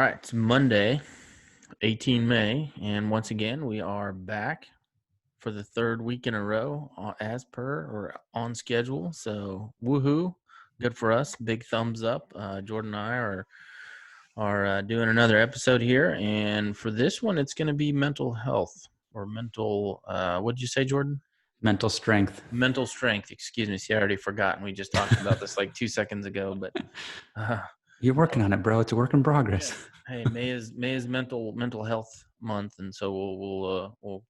All right, it's Monday, 18 May, and once again, we are back for the third week in a row as per or on schedule. So, woohoo, good for us. Big thumbs up. Jordan and I are doing another episode here, and for this one, it's going to be mental health or mental. What did you say, Jordan? Mental strength. Mental strength. Excuse me. See, I already forgotten. We just talked about this like 2 seconds ago, but. You're working on it, bro. It's a work in progress. Hey, May is mental health month, and so we'll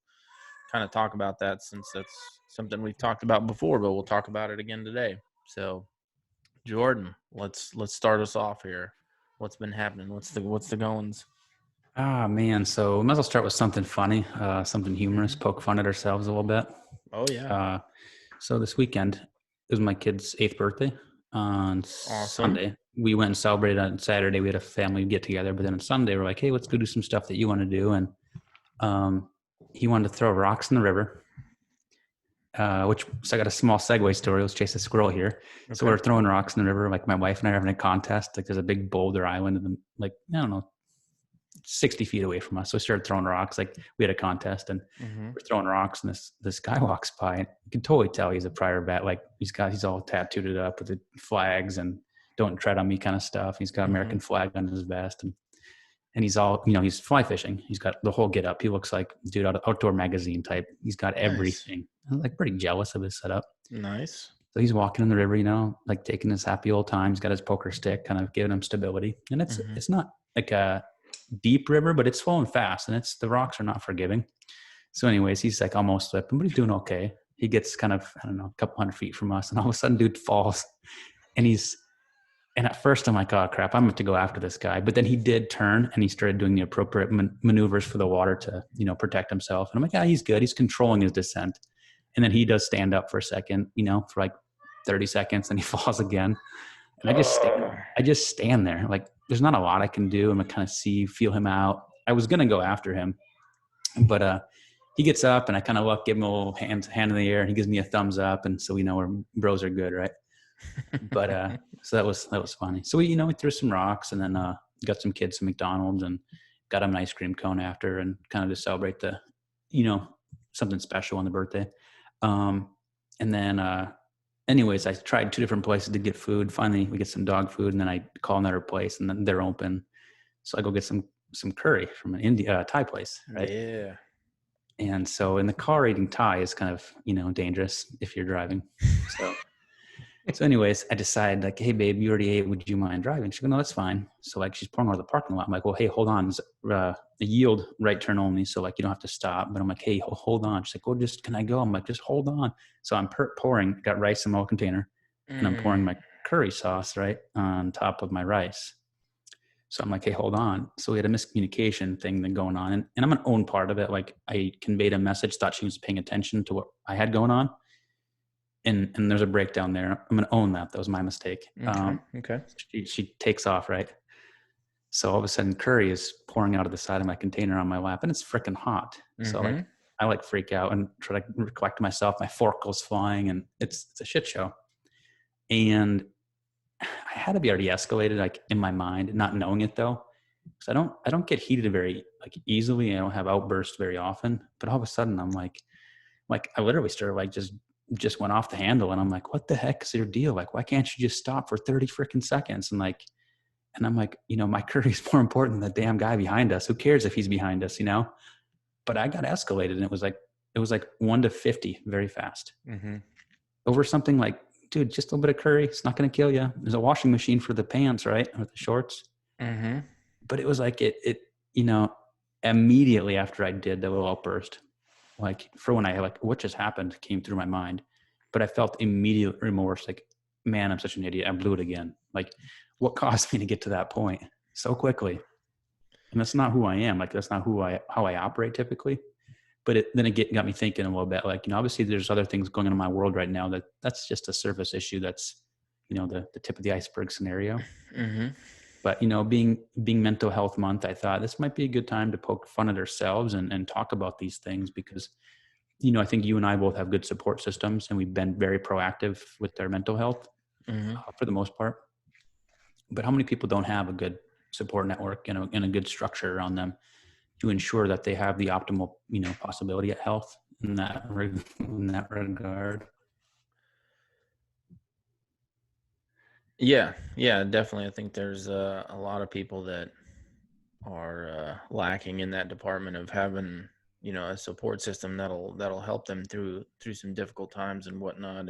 kind of talk about that since that's something we've talked about before, but we'll talk about it again today. So, Jordan, let's start us off here. What's been happening? What's the goings? Ah, man. So we might as well start with something funny, something humorous, poke fun at ourselves a little bit. Oh yeah. So this weekend, it was my kid's 8th birthday on Awesome. Sunday. We went and celebrated on Saturday. We had a family get together, but then on Sunday, we're like, hey, let's go do some stuff that you want to do. And he wanted to throw rocks in the river, so I got a small segue story. Let's chase a squirrel here. Okay. So we're throwing rocks in the river. Like my wife and I are having a contest. Like there's a big boulder island and like, I don't know, 60 feet away from us. So we started throwing rocks. Like we had a contest and we're throwing rocks, and this guy walks by, and you can totally tell he's a prior vet. Like he's all tattooed up with the flags and don't tread on me kind of stuff. He's got American flag on his vest, and he's all, he's fly fishing. He's got the whole get up. He looks like dude out of Outdoor Magazine type. He's got everything. Nice. I'm like pretty jealous of his setup. Nice. So he's walking in the river, like taking his happy old time. He's got his poker stick, kind of giving him stability. And it's not like a deep river, but it's flowing fast, and the rocks are not forgiving. So anyways, he's like almost slipping, but he's doing okay. He gets kind of, I don't know, a couple hundred feet from us, and all of a sudden dude falls, and at first I'm like, oh crap, I'm going to go after this guy. But then he did turn and he started doing the appropriate maneuvers for the water to, protect himself. And I'm like, yeah, he's good. He's controlling his descent. And then he does stand up for a second, for like 30 seconds, and he falls again. And I just stand there. Like there's not a lot I can do. I'm going to kind of feel him out. I was going to go after him, but he gets up and I kind of look, give him a little hand in the air, and he gives me a thumbs up. And so we know our bros are good, right? But so that was funny. So we threw some rocks, and then got some kids some McDonald's and got them an ice cream cone after, and kind of to celebrate the something special on the birthday. And then anyways, I tried 2 different places to get food. Finally we get some dog food, and then I call another place, and then they're open, so I go get some curry from an Thai place, right? Yeah. And so in the car, eating Thai is kind of dangerous if you're driving. So anyways, I decide like, hey babe, you already ate. Would you mind driving? She goes, no, that's fine. So like she's pulling out of the parking lot. I'm like, well, hey, hold on. It's a yield right turn only. So like, you don't have to stop. But I'm like, hey, hold on. She's like, well, can I go? I'm like, just hold on. So I'm pouring, got rice in my container, and I'm pouring my curry sauce right on top of my rice. So I'm like, hey, hold on. So we had a miscommunication thing going on. And I'm going to own part of it. Like I conveyed a message, thought she was paying attention to what I had going on. And there's a breakdown there. I'm going to own that. That was my mistake. Okay. She takes off, right? So all of a sudden curry is pouring out of the side of my container on my lap, and it's freaking hot. So like, I like freak out and try to collect myself. My fork goes flying, and it's a shit show. And I had to be already escalated, like in my mind, not knowing it though. Because I don't get heated very like easily. I don't have outbursts very often, but all of a sudden I'm like I literally started like just went off the handle, and I'm like, what the heck is your deal? Like, why can't you just stop for 30 freaking seconds? And I'm like, my curry's more important than the damn guy behind us. Who cares if he's behind us, But I got escalated, and it was like 1 to 50 very fast over something like, dude, just a little bit of curry. It's not going to kill you. There's a washing machine for the pants, right? Or the shorts. But it was like it, immediately after I did the little outburst, like for when I what just happened came through my mind, but I felt immediate remorse. Like, man, I'm such an idiot. I blew it again. Like what caused me to get to that point so quickly? And that's not who I am. Like, that's not how I operate typically. But then it got me thinking a little bit, like, obviously there's other things going on in my world right now that's just a surface issue. That's, the tip of the iceberg scenario. But, being mental health month, I thought this might be a good time to poke fun at ourselves and talk about these things because, I think you and I both have good support systems, and we've been very proactive with our mental health for the most part. But how many people don't have a good support network and a good structure around them to ensure that they have the optimal, possibility at health in in that regard. Yeah, yeah, definitely. I think there's a lot of people that are lacking in that department of having, a support system that'll help them through some difficult times and whatnot.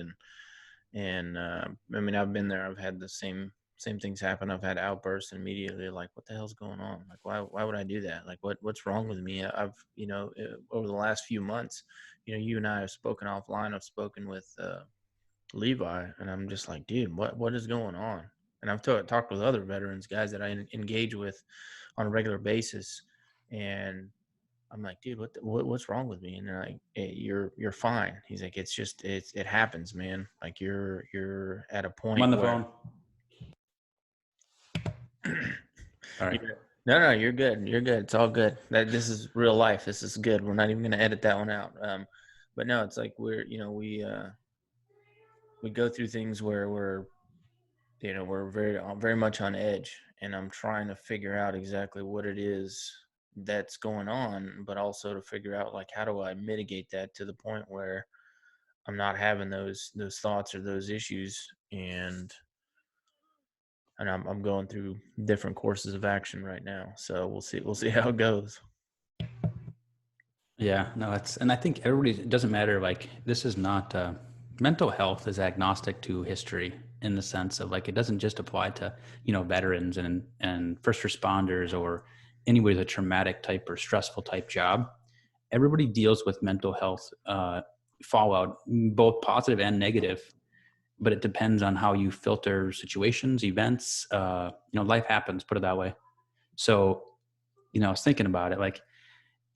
And I mean, I've been there. I've had the same things happen. I've had outbursts and immediately like, what the hell's going on? Like, why would I do that? Like, what's wrong with me? I've over the last few months, you and I have spoken offline. I've spoken with Levi, and I'm just like, dude, what is going on? And I've talked with other veterans, guys that I engage with on a regular basis, and I'm like, dude, what's wrong with me? And they're like, hey, you're fine. He's like, it's just it happens, man. Like you're at a I'm on point the where phone. Sorry. no, you're good. You're good. It's all good. This is real life. This is good. We're not even gonna edit that one out. But no, it's like we go through things where we're very much on edge, and I'm trying to figure out exactly what it is that's going on, but also to figure out like how do I mitigate that to the point where I'm not having those thoughts or those issues, and I'm going through different courses of action right now. So we'll see how it goes. Yeah, no, and I think it doesn't matter. Like, this is not, mental health is agnostic to history in the sense of like, it doesn't just apply to, veterans and first responders or anybody with a traumatic type or stressful type job. Everybody deals with mental health, fallout, both positive and negative, but it depends on how you filter situations, events, life happens, put it that way. So, I was thinking about it, like,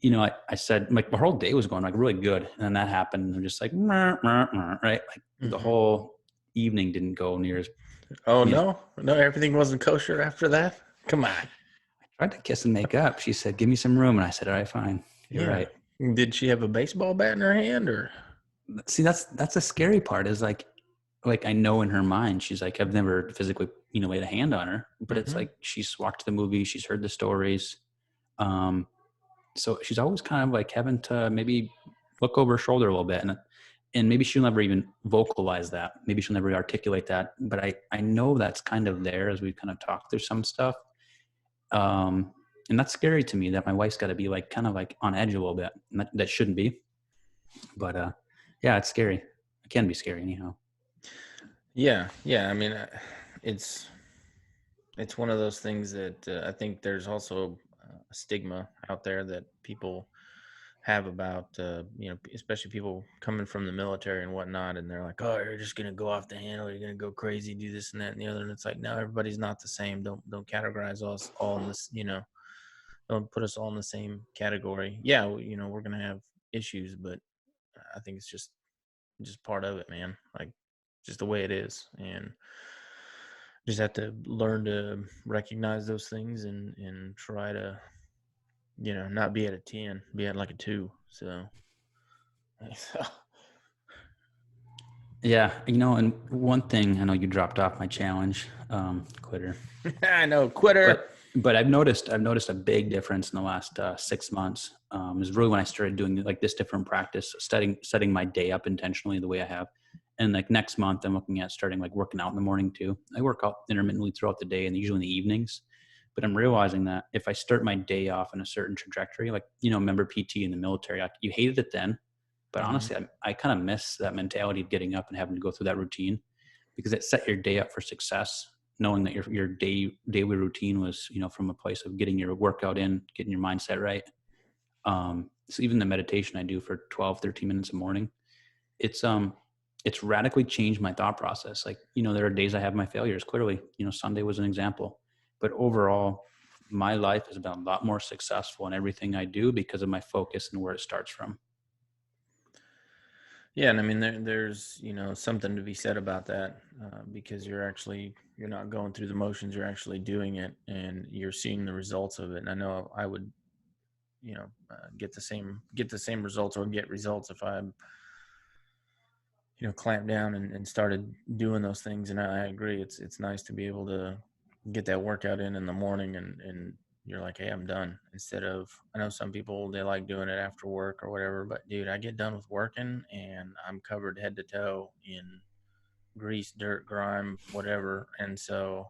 I said, like, my whole day was going like really good. And then that happened. And I'm just like, right? Like the Hmm. whole evening didn't go near as, Oh you know, no, everything wasn't kosher after that. Come on. I tried to kiss and make up. She said, give me some room. And I said, all right, fine. You're Yeah. right. Did she have a baseball bat in her hand or? See, that's the scary part is like I know in her mind, she's like, I've never physically, laid a hand on her, but it's Hmm. like, she's watched the movie, she's heard the stories. Um, so she's always kind of like having to maybe look over her shoulder a little bit, and maybe she'll never even vocalize that, maybe she'll never articulate that, but I know that's kind of there as we kind of talk through some stuff. And that's scary to me that my wife's got to be like kind of like on edge a little bit, and that shouldn't be, but yeah, it's scary. It can be scary anyhow. Yeah. I mean, it's it's one of those things that I think there's also a stigma out there that people have about especially people coming from the military and whatnot, and they're like, oh, you're just gonna go off the handle, you're gonna go crazy, do this and that and the other, and it's like, no, everybody's not the same. Don't categorize us all in this, don't put us all in the same category. Yeah, we're gonna have issues, but I think it's just part of it, man. Like just the way it is, and just have to learn to recognize those things and try to not be at a 10, be at like a 2. So Yeah, and one thing, I know you dropped off my challenge, quitter, I know, quitter. but I've noticed a big difference in the last 6 months. Is really when I started doing like this different practice, setting my day up intentionally the way I have, and like next month I'm looking at starting like working out in the morning too. I work out intermittently throughout the day and usually in the evenings, but I'm realizing that if I start my day off in a certain trajectory, like member PT in the military, you hated it then, but Hmm. honestly, I kind of miss that mentality of getting up and having to go through that routine because it set your day up for success, knowing that your daily routine was, from a place of getting your workout in, getting your mindset right. So even the meditation I do for 12, 13 minutes a morning, it's, it's radically changed my thought process. Like, there are days I have my failures. Clearly, Sunday was an example, but overall, my life has been a lot more successful in everything I do because of my focus and where it starts from. Yeah, and I mean there's something to be said about that, because you're not going through the motions, you're actually doing it, and you're seeing the results of it. And I know I would get the same results or get results if I clamped down and started doing those things. And I agree, it's nice to be able to get that workout in the morning, and you're like, hey, I'm done. Instead of, I know some people, they like doing it after work or whatever, but dude, I get done with working and I'm covered head to toe in grease, dirt, grime, whatever. And so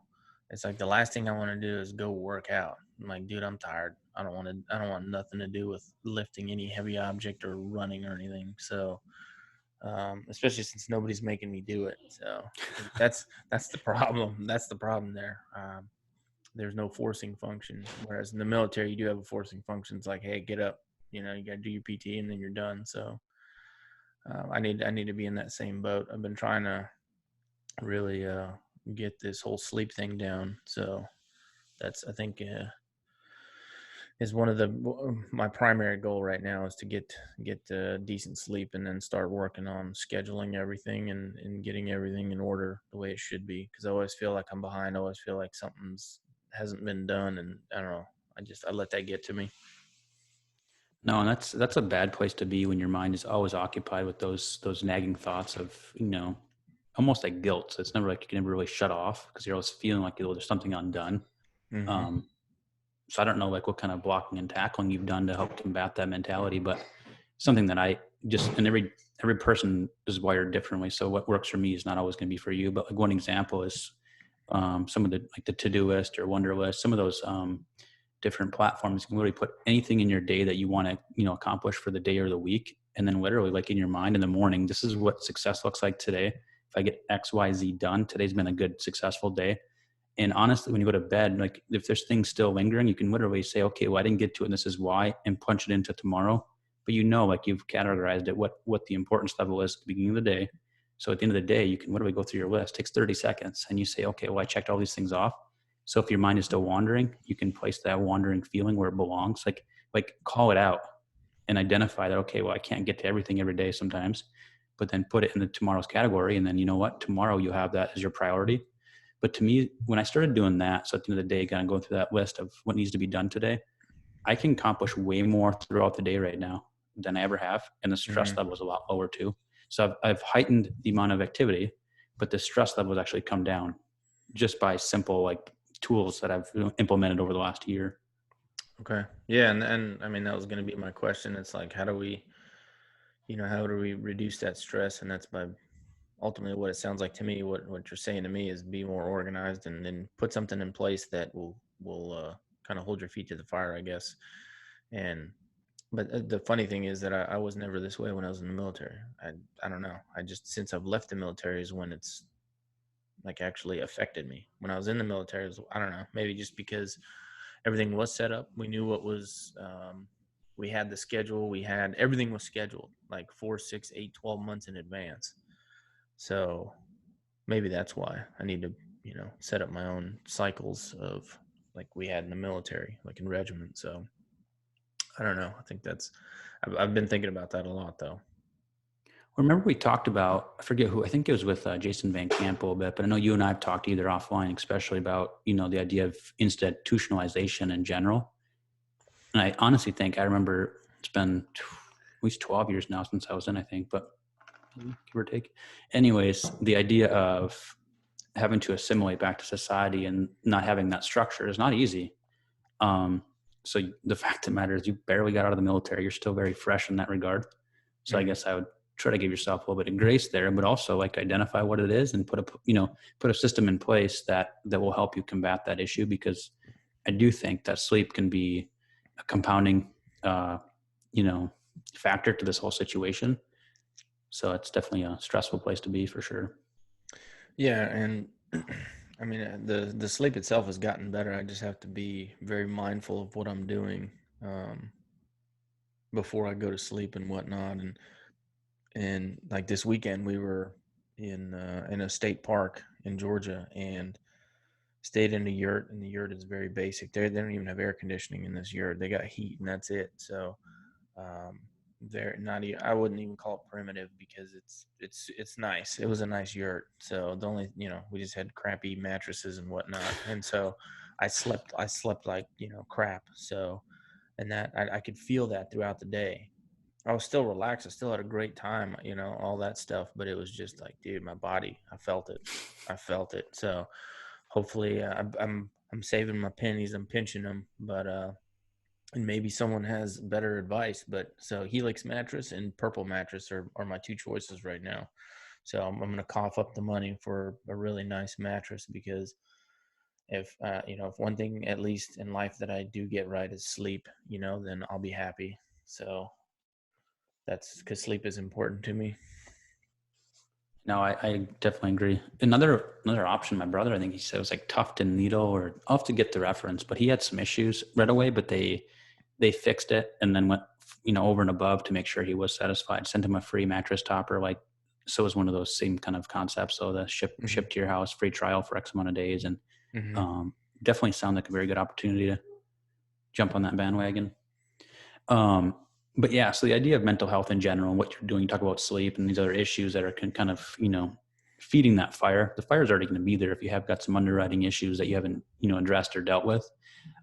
it's like the last thing I want to do is go work out. I'm like, dude, I'm tired. I don't want nothing to do with lifting any heavy object or running or anything. So, especially since nobody's making me do it. So that's the problem. That's the problem there. There's no forcing function. Whereas in the military, you do have a forcing function. It's like, hey, get up. You know, you got to do your PT and then you're done. So I need to be in that same boat. I've been trying to really get this whole sleep thing down. So that's, I think, is one of the my primary goal right now is to get decent sleep and then start working on scheduling everything and getting everything in order the way it should be, because I always feel like I'm behind. I always feel like something's hasn't been done, and I don't know, I let that get to me. No, and that's a bad place to be when your mind is always occupied with those nagging thoughts of, almost like guilt. So it's never like you can never really shut off because you're always feeling like, there's something undone. Mm-hmm. Um, so I don't know like what kind of blocking and tackling you've done to help combat that mentality, but something that I just, and every person is wired differently. So what works for me is not always going to be for you. But like one example is some of the like the Todoist or Wunderlist, some of those different platforms. You can literally put anything in your day that you want to, accomplish for the day or the week. And then literally like in your mind in the morning, this is what success looks like today. If I get X, Y, Z done, today's been a good, successful day. And honestly, when you go to bed, like if there's things still lingering, you can literally say, okay, well, I didn't get to it and this is why, and punch it into tomorrow. But like you've categorized it, what the importance level is at the beginning of the day. So at the end of the day, you can literally go through your list. It takes 30 seconds and you say, okay, well, I checked all these things off. So if your mind is still wandering, you can place that wandering feeling where it belongs. Like call it out and identify that, okay, well, I can't get to everything every day sometimes, but then put it in the tomorrow's category. And then you know what? Tomorrow you'll have that as your priority. But to me, when I started doing that, so at the end of the day, kind of going through that list of what needs to be done today, I can accomplish way more throughout the day right now than I ever have. And the stress Mm-hmm. level is a lot lower too. So I've heightened the amount of activity, but the stress level has actually come down just by simple like tools that I've implemented over the last year. Okay. Yeah, and I mean that was going to be my question. It's like, how do we, how do we reduce that stress? And that's by ultimately what it sounds like to me. What you're saying to me is be more organized and then put something in place that will kind of hold your feet to the fire, I guess. And but the funny thing is that I was never this way when I was in the military. I don't know. I just, since I've left the military is when it's like actually affected me. When I was in the military, I don't know, maybe just because everything was set up. We knew what was. We had the schedule. We had everything was scheduled like 4, 6, 8, 12 months in advance. So maybe that's why I need to, set up my own cycles of like we had in the military, like in regiment. So I don't know. I think I've been thinking about that a lot though. Remember we talked about, I forget who, I think it was with Jason Van Camp a little bit, but I know you and I have talked either offline, especially about, the idea of institutionalization in general. And I honestly think I remember it's been at least 12 years now since I was in, I think, but give or take. Anyways, the idea of having to assimilate back to society and not having that structure is not easy. Um, so the fact of the matter is you barely got out of the military. You're still very fresh in that regard. So I Mm-hmm. guess I would try to give yourself a little bit of grace there, but also like identify what it is and put a system in place that will help you combat that issue. Because I do think that sleep can be a compounding, uh, you know, factor to this whole situation. So it's definitely a stressful place to be for sure. Yeah, and I mean the sleep itself has gotten better. I just have to be very mindful of what I'm doing um, before I go to sleep and whatnot. And like this weekend, we were in a state park in Georgia and stayed in a yurt. And the yurt is very basic. They don't even have air conditioning in this yurt. They got heat, and that's it. So um, they're not. I wouldn't even call it primitive because it's nice. It was a nice yurt. So the only, we just had crappy mattresses and whatnot, and so I slept like, crap. So, and that I could feel that throughout the day. I was still relaxed. I still had a great time, all that stuff. But it was just like, dude, my body, I felt it. I felt it. So hopefully, I'm saving my pennies. I'm pinching them, but and maybe someone has better advice. But so Helix mattress and Purple mattress are my two choices right now. So I'm going to cough up the money for a really nice mattress, because if if one thing at least in life that I do get right is sleep, then I'll be happy. So that's because sleep is important to me. No, I definitely agree. Another option, my brother, I think he said, was like Tuft and Needle, or I'll have to get the reference, but he had some issues right away, but they fixed it and then went over and above to make sure he was satisfied. Sent him a free mattress topper, like, so it was one of those same kind of concepts. So the Hmm. ship to your house, free trial for X amount of days, and Hmm. um, definitely sound like a very good opportunity to jump on that bandwagon. Um, but yeah, so the idea of mental health in general and what you're doing, you talk about sleep and these other issues that are kind of, feeding that fire. The fire's already going to be there if you have got some underwriting issues that you haven't, addressed or dealt with.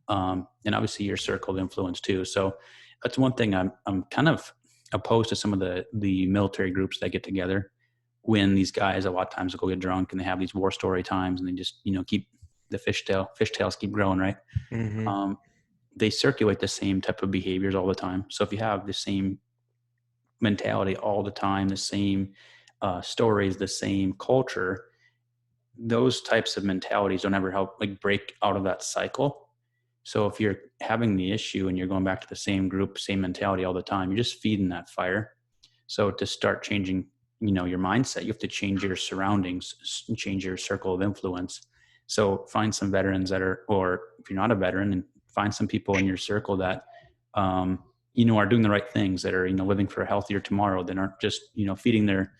And obviously your circle of influence too. So that's one thing I'm kind of opposed to some of the military groups that get together, when these guys a lot of times will go get drunk and they have these war story times and they just, keep the fishtails keep growing, right? Hmm. Um, they circulate the same type of behaviors all the time. So if you have the same mentality all the time, the same stories, the same culture, those types of mentalities don't ever help like break out of that cycle. So if you're having the issue and you're going back to the same group, same mentality all the time, you're just feeding that fire. So to start changing, your mindset, you have to change your surroundings, change your circle of influence. So find some veterans that are, or if you're not a veteran, and find some people in your circle that, are doing the right things, that are, living for a healthier tomorrow, that aren't just, feeding their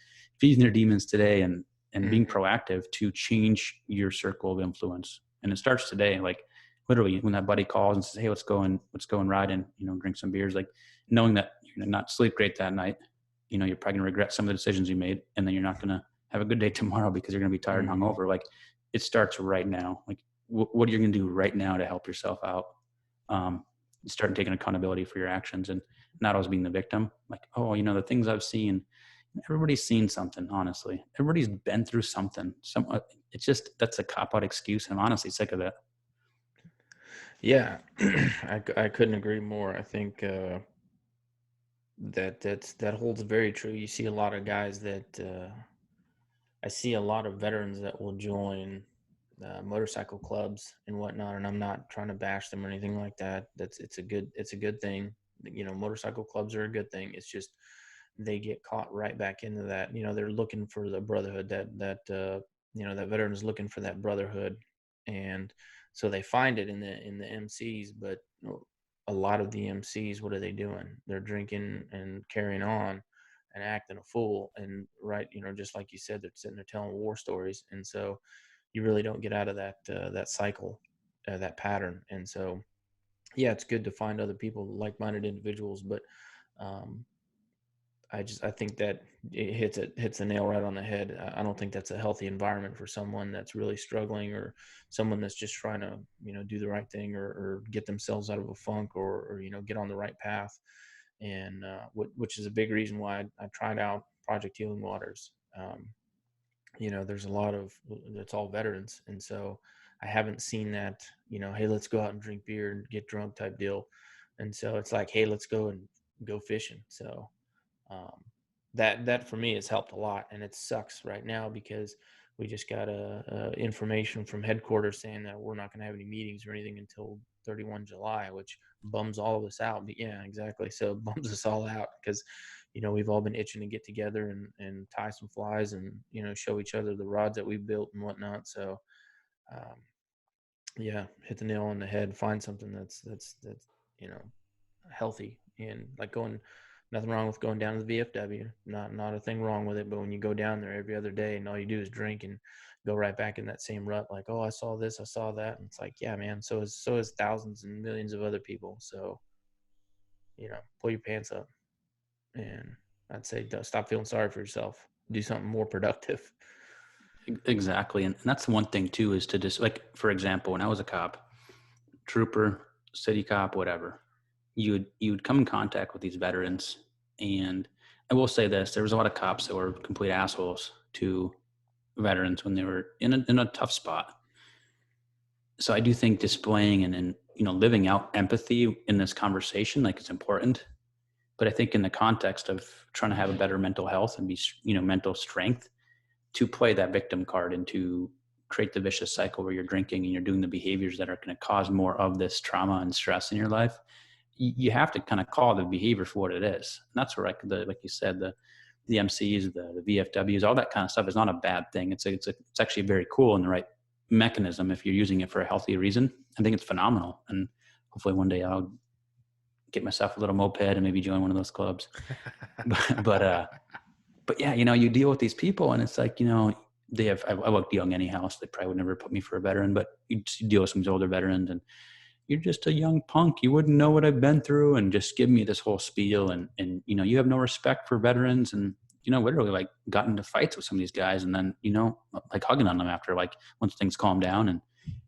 demons today, and being Hmm. proactive to change your circle of influence. And it starts today. Like literally when that buddy calls and says, "Hey, let's go and ride and, drink some beers," like knowing that you're going to not sleep great that night, you're probably going to regret some of the decisions you made, and then you're not going to have a good day tomorrow because you're going to be tired and Hmm. hungover. Like it starts right now. Like what are you going to do right now to help yourself out? Um, start taking accountability for your actions and not always being the victim. Like, oh, the things I've seen, everybody's seen something. Honestly, everybody's been through something. It's just, that's a cop out excuse. I'm honestly sick of it. Yeah, I couldn't agree more. I think that holds very true. You see a lot of guys that I see a lot of veterans that will join motorcycle clubs and whatnot, and I'm not trying to bash them or anything like that. It's a good thing. Motorcycle clubs are a good thing. It's just they get caught right back into that. They're looking for the brotherhood, that veteran is looking for that brotherhood, and so they find it in the MCs. But a lot of the MCs, what are they doing? They're drinking and carrying on and acting a fool, and right, just like you said, they're sitting there telling war stories, and so you really don't get out of that cycle, that pattern. And so yeah, it's good to find other people, like-minded individuals, but um, I think that it hits the nail right on the head. I don't think that's a healthy environment for someone that's really struggling, or someone that's just trying to do the right thing, or get themselves out of a funk, or get on the right path. And which is a big reason why I tried out Project Healing Waters. There's a lot of it's all veterans, and so I haven't seen that. Hey, let's go out and drink beer and get drunk type deal. And so it's like, hey, let's go and go fishing. So um, that for me has helped a lot, and it sucks right now because we just got a information from headquarters saying that we're not going to have any meetings or anything until 31 July, which bums all of us out. But yeah, exactly. So it bums us all out because we've all been itching to get together and tie some flies and show each other the rods that we've built and whatnot. So um, yeah, hit the nail on the head. Find something that's you know healthy, and like going, nothing wrong with going down to the VFW, not a thing wrong with it. But when you go down there every other day and all you do is drink and go right back in that same rut, like, oh, I saw this, I saw that, and it's like, yeah, man, so is thousands and millions of other people. So pull your pants up, and I'd say stop feeling sorry for yourself, do something more productive. Exactly. And that's one thing too, is to just, like, for example, when I was a cop, trooper, city cop, whatever, you would come in contact with these veterans. And I will say this, there was a lot of cops that were complete assholes to veterans when they were in a tough spot. so I do think displaying and living out empathy in this conversation, like, it's important. But I think in the context of trying to have a better mental health and be, mental strength, to play that victim card and to create the vicious cycle where you're drinking and you're doing the behaviors that are going to cause more of this trauma and stress in your life, you have to kind of call the behavior for what it is. And that's where, like you said, the MCs, the VFWs, all that kind of stuff is not a bad thing. It's actually very cool in the right mechanism if you're using it for a healthy reason. I think it's phenomenal, and hopefully one day I'll get myself a little moped and maybe join one of those clubs. But yeah, you deal with these people, and it's like, they have. I look young anyhow, so they probably would never put me for a veteran. But you deal with some older veterans, and you're just a young punk. You wouldn't know what I've been through, and just give me this whole spiel, and you have no respect for veterans, and literally like got into fights with some of these guys, and then like hugging on them after, like, once things calm down, and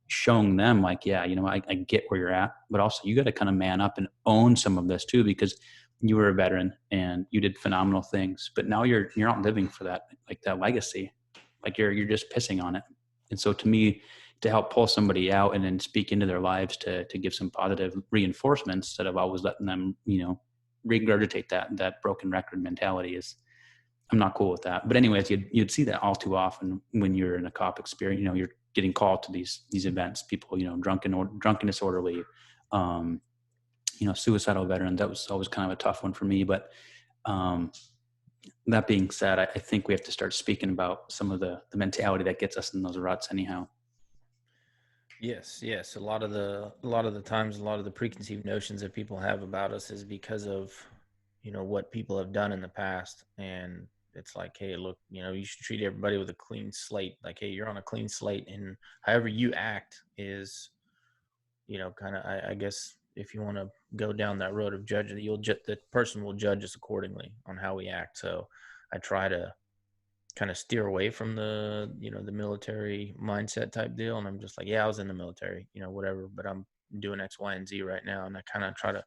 showing them like, yeah, I get where you're at, but also you got to kind of man up and own some of this too, because you were a veteran and you did phenomenal things, but now you're not living for that, like, that legacy, like you're just pissing on it. And so to me, to help pull somebody out and then speak into their lives to give some positive reinforcements instead of always letting them, regurgitate that broken record mentality, is, I'm not cool with that. But anyways, you'd see that all too often when you're in a cop experience. You're getting called to these events, people, drunken disorderly, suicidal veterans. That was always kind of a tough one for me. But that being said, I think we have to start speaking about some of the mentality that gets us in those ruts anyhow. Yes. A lot of the times, a lot of the preconceived notions that people have about us is because of, what people have done in the past. And it's like, hey, look, you should treat everybody with a clean slate. Like, hey, you're on a clean slate, and however you act is, kind of, I guess, if you want to go down that road of judging, the person will judge us accordingly on how we act. So I try to kind of steer away from the military mindset type deal. And I'm just like, yeah, I was in the military, whatever, but I'm doing X, Y, and Z right now. And I kind of try to,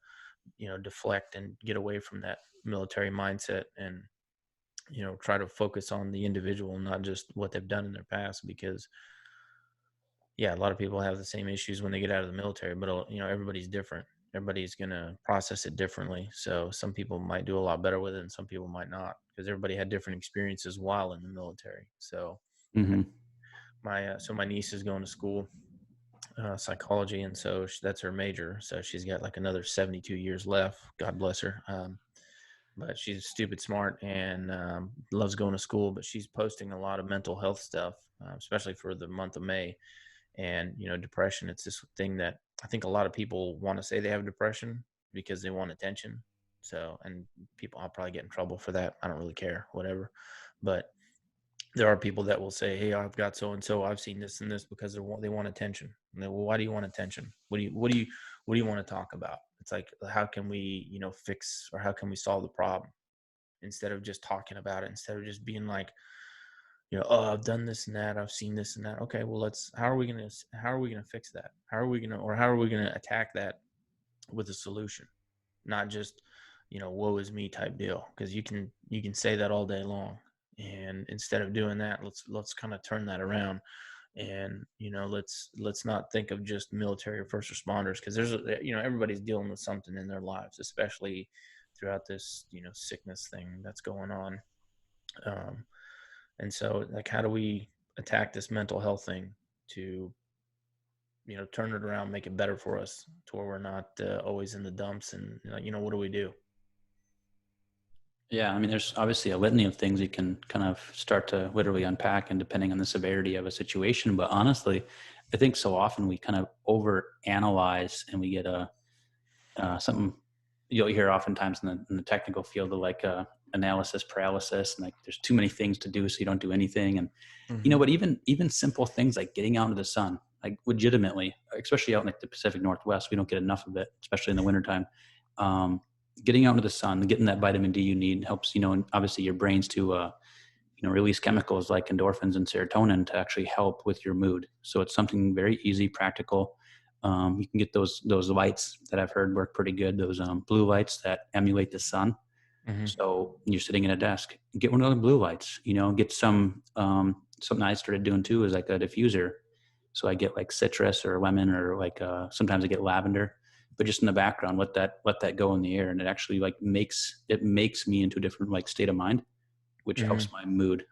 deflect and get away from that military mindset, and, try to focus on the individual, not just what they've done in their past. Because yeah, a lot of people have the same issues when they get out of the military, but everybody's different. Everybody's going to process it differently. So some people might do a lot better with it and some people might not, because everybody had different experiences while in the military. So Mm-hmm. my niece is going to school, psychology, and so that's her major. So she's got like another 72 years left. God bless her. But she's stupid smart and loves going to school. But she's posting a lot of mental health stuff, especially for the month of May. And depression, it's this thing that I think a lot of people want to say they have depression because they want attention. So, and people, I'll probably get in trouble for that. I don't really care, whatever. But there are people that will say, hey, I've got so and so, I've seen this and this, because they want attention. And they, well, why do you want attention? What do you want to talk about? It's like, how can we fix, or how can we solve the problem, instead of just talking about it, instead of just being like, oh, I've done this and that, I've seen this and that. Okay, well, how are we going to fix that? How are we going to attack that with a solution? Not just, woe is me type deal. Because you can say that all day long. And instead of doing that, let's kind of turn that around. And, let's not think of just military or first responders, because everybody's dealing with something in their lives, especially throughout this, sickness thing that's going on. And so, like, how do we attack this mental health thing to, turn it around, make it better for us, to where we're not always in the dumps? And, what do we do? Yeah, I mean, there's obviously a litany of things you can kind of start to literally unpack, and depending on the severity of a situation. But honestly, I think so often we kind of over analyze, and we get something you'll hear oftentimes in the technical field of, like, analysis paralysis, and like there's too many things to do, so you don't do anything. And Mm-hmm. but even simple things like getting out into the sun, like, legitimately, especially out in, like, the Pacific Northwest, we don't get enough of it, especially in the wintertime. um, Getting out into the sun, getting that vitamin D you need helps, and obviously your brains to release chemicals like endorphins and serotonin to actually help with your mood. So it's something very easy, practical. You can get those lights that I've heard work pretty good, those blue lights that emulate the sun. Mm-hmm. So you're sitting at a desk, get one of those blue lights, get some, something I started doing too is like a diffuser. So I get like citrus or lemon, or like sometimes I get lavender, but just in the background, let that go in the air, and it actually like makes me into a different like state of mind, which Hmm. helps my mood.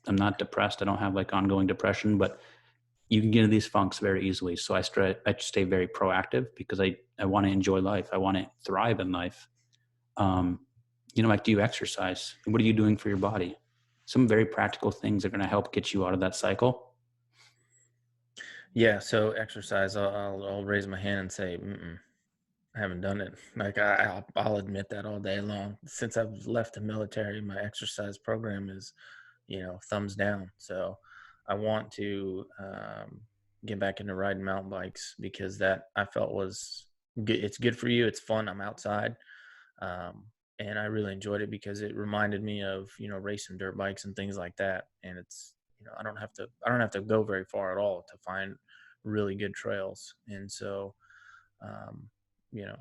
I'm not depressed. I don't have like ongoing depression, but you can get into these funks very easily. So I stay very proactive because I want to enjoy life. I want to thrive in life. Um, like, do you exercise? What are you doing for your body? Some very practical things are going to help get you out of that cycle. Yeah. So exercise, I'll raise my hand and say, mm-mm, I haven't done it. Like I'll admit that all day long. Since I've left the military, my exercise program is, thumbs down. So I want to get back into riding mountain bikes because that I felt was good. It's good for you. It's fun. I'm outside. Um, and I really enjoyed it because it reminded me of, racing dirt bikes and things like that. And it's, I don't have to go very far at all to find really good trails. And so, um,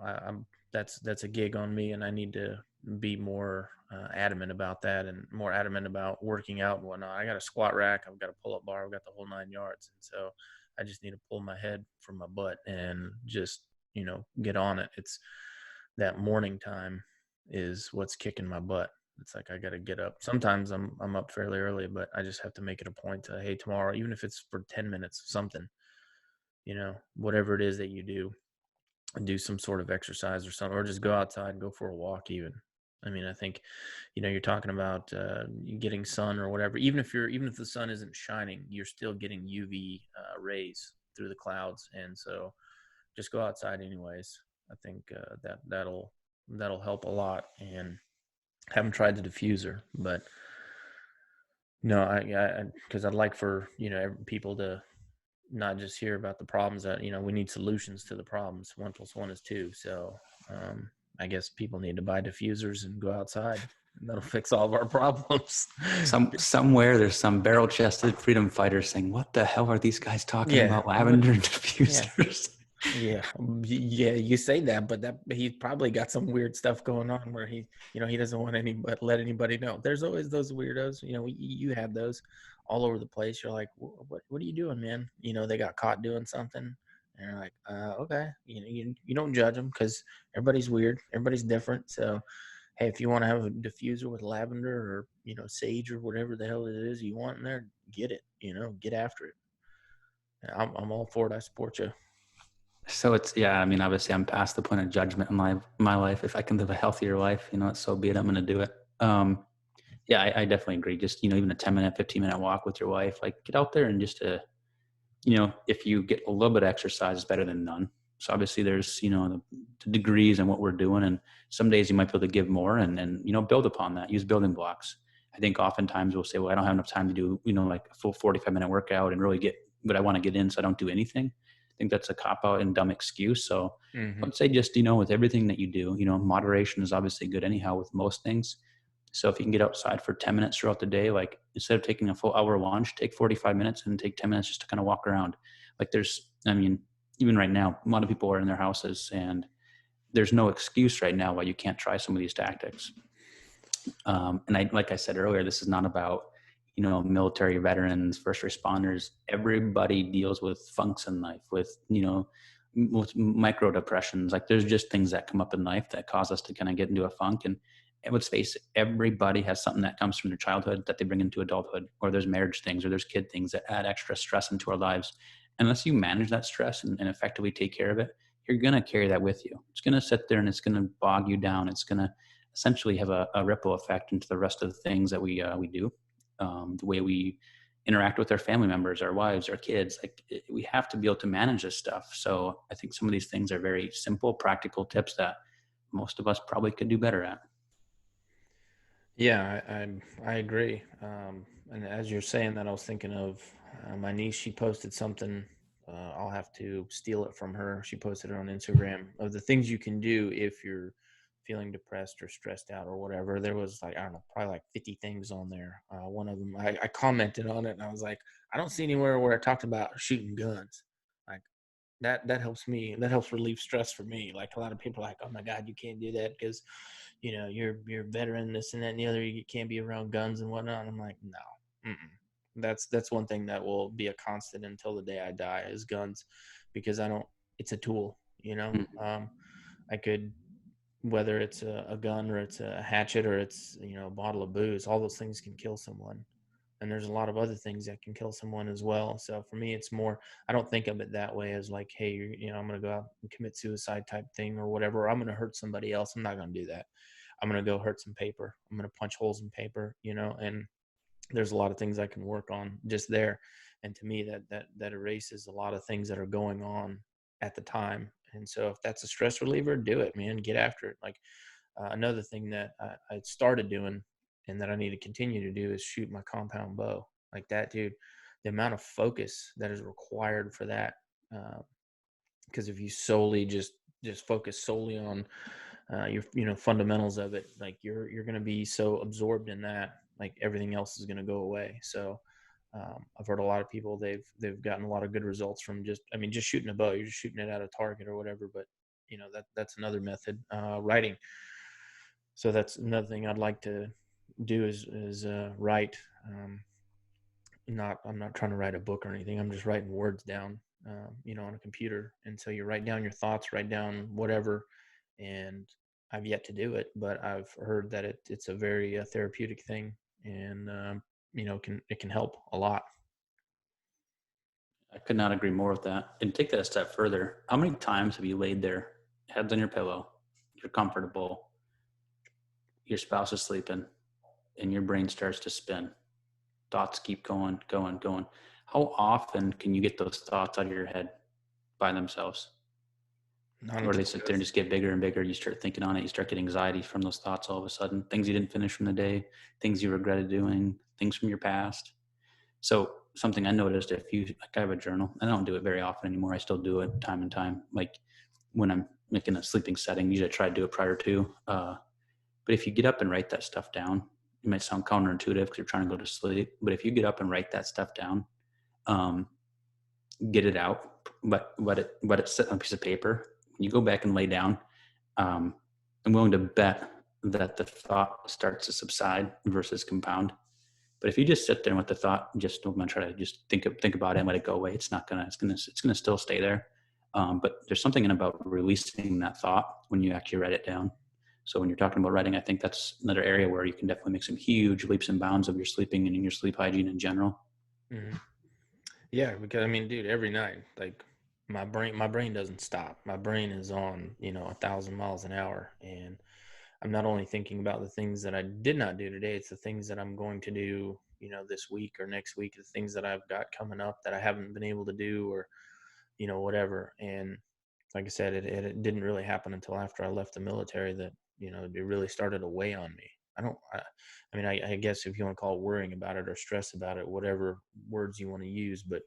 I'm that's a gig on me, and I need to be more adamant about that, and more adamant about working out and whatnot. I got a squat rack, I've got a pull-up bar, I've got the whole 9 yards, and so I just need to pull my head from my butt and just get on it. It's that morning time is what's kicking my butt. It's like I got to get up. Sometimes I'm up fairly early, but I just have to make it a point to, hey, tomorrow, even if it's for 10 minutes, something, whatever it is that you do some sort of exercise or something, or just go outside and go for a walk even. I mean, I think, you're talking about getting sun or whatever. Even if the sun isn't shining, you're still getting UV rays through the clouds, and so just go outside anyways. I think that'll help a lot. And haven't tried the diffuser, but no, I because I'd like for people to not just hear about the problems, that we need solutions to the problems. 1 + 1 is 2. So I guess people need to buy diffusers and go outside, and that'll fix all of our problems. Somewhere there's some barrel-chested freedom fighter saying, "What the hell are these guys talking Yeah, about? what? Lavender and Yeah, diffusers." yeah, yeah. You say that, but that he's probably got some weird stuff going on where he doesn't want anybody let anybody know. There's always those weirdos. You have those all over the place. You're like, what are you doing, man? They got caught doing something, and you're like, okay. You don't judge them because everybody's weird, everybody's different. So, hey, if you want to have a diffuser with lavender or sage or whatever the hell it is you want in there, get it. Get after it. I'm all for it. I support you. So it's, yeah, I mean, obviously I'm past the point of judgment in my life. If I can live a healthier life, so be it. I'm going to do it. Yeah, I definitely agree. Just, even a 10-minute, 15-minute walk with your wife, like get out there and just, if you get a little bit of exercise, it's better than none. So obviously there's, the degrees and what we're doing. And some days you might be able to give more and, build upon that, use building blocks. I think oftentimes we'll say, well, I don't have enough time to do, like a full 45-minute workout and really get what I want to get in. So I don't do anything. I think that's a cop out and dumb excuse. So I Hmm. would say just, with everything that you do, moderation is obviously good anyhow with most things. So if you can get outside for 10 minutes throughout the day, like instead of taking a full hour lunch, take 45 minutes and take 10 minutes just to kind of walk around. Like I mean, even right now, a lot of people are in their houses and there's no excuse right now why you can't try some of these tactics. Like I said earlier, this is not about, military veterans, first responders. Everybody deals with funks in life, with micro depressions. Like there's just things that come up in life that cause us to kind of get into a funk. And let's face it, everybody has something that comes from their childhood that they bring into adulthood, or there's marriage things, or there's kid things that add extra stress into our lives. Unless you manage that stress and effectively take care of it, you're going to carry that with you. It's going to sit there and it's going to bog you down. It's going to essentially have a ripple effect into the rest of the things that we do, the way we interact with our family members, our wives, our kids. Like we have to be able to manage this stuff. So I think some of these things are very simple, practical tips that most of us probably could do better at. Yeah, I agree. And as you're saying that, I was thinking of my niece. She posted something. I'll have to steal it from her. She posted it on Instagram of the things you can do if you're feeling depressed or stressed out or whatever. There was like, I don't know, probably like 50 things on there. One of them, I commented on it and I was like, I don't see anywhere where I talked about shooting guns. Like that helps me. That helps relieve stress for me. Like a lot of people are like, oh my God, you can't do that because you're a veteran, this and that and the other. You can't be around guns and whatnot. And I'm like, no, mm-mm. That's one thing that will be a constant until the day I die is guns, because I don't. It's a tool, you know. Mm. I could, whether it's a gun or it's a hatchet or it's, you know, a bottle of booze, all those things can kill someone. And there's a lot of other things that can kill someone as well. So for me, it's more, I don't think of it that way as like, hey, you know, I'm going to go out and commit suicide type thing or whatever. Or I'm going to hurt somebody else. I'm not going to do that. I'm going to go hurt some paper. I'm going to punch holes in paper, you know, and there's a lot of things I can work on just there. And to me, that erases a lot of things that are going on at the time. And so if that's a stress reliever, do it, man. Get after it. Like another thing that I started doing and that I need to continue to do is shoot my compound bow. Like that, dude. The amount of focus that is required for that, because if you solely just focus solely on your, you know, fundamentals of it, like you're going to be so absorbed in that, like everything else is going to go away. So I've heard a lot of people, they've gotten a lot of good results from just, I mean, just shooting a bow. You're just shooting it at a target or whatever. But you know, that's another method. Writing. So that's another thing I'd like to do is write. I'm not trying to write a book or anything. I'm just writing words down, you know, on a computer. And so you write down your thoughts, write down whatever. And I've yet to do it, but I've heard that it's a very therapeutic thing, and you know, it can help a lot. I could not agree more with that. And take that a step further. How many times have you laid there, heads on your pillow, you're comfortable, your spouse is sleeping, and your brain starts to spin? Thoughts keep going, going, going. How often can you get those thoughts out of your head by themselves? Not Or until they it sit there and goes. just get bigger and bigger. You start thinking on it. You start getting anxiety from those thoughts all of a sudden. Things you didn't finish from the day, things you regretted doing, things from your past. So something I noticed, if you, like, I have a journal. I don't do it very often anymore. I still do it time and time. Like when I'm like in a sleeping setting, usually I try to do it prior to. But if you get up and write that stuff down, it might sound counterintuitive because you're trying to go to sleep. But if you get up and write that stuff down, um, get it out, but let it sit on a piece of paper. When you go back and lay down, um, I'm willing to bet that the thought starts to subside versus compound. But if you just sit there with the thought, just don't try to just think about it and let it go away. It's gonna still stay there. But there's something in about releasing that thought when you actually write it down. So when you're talking about writing, I think that's another area where you can definitely make some huge leaps and bounds of your sleeping and in your sleep hygiene in general. Hmm. Yeah, because I mean, dude, every night, like my brain doesn't stop. My brain is on, you know, 1,000 miles an hour, and I'm not only thinking about the things that I did not do today, it's the things that I'm going to do, you know, this week or next week, the things that I've got coming up that I haven't been able to do, or, you know, whatever. And like I said, it didn't really happen until after I left the military that, you know, it really started to weigh on me. I mean, I guess if you want to call it worrying about it or stress about it, whatever words you want to use, but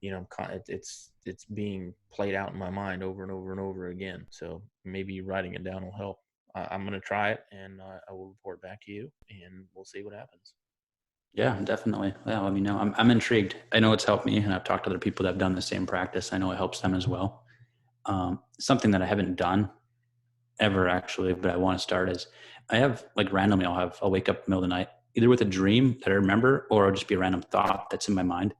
you know, it's being played out in my mind over and over and over again. So maybe writing it down will help. I'm going to try it, and I will report back to you, and we'll see what happens. Yeah, definitely. Yeah, let me know. I'm intrigued. I know it's helped me, and I've talked to other people that have done the same practice. I know it helps them as well. Something that I haven't done ever actually, but I want to start is I have like randomly I'll wake up in the middle of the night either with a dream that I remember or it'll just be a random thought that's in my mind.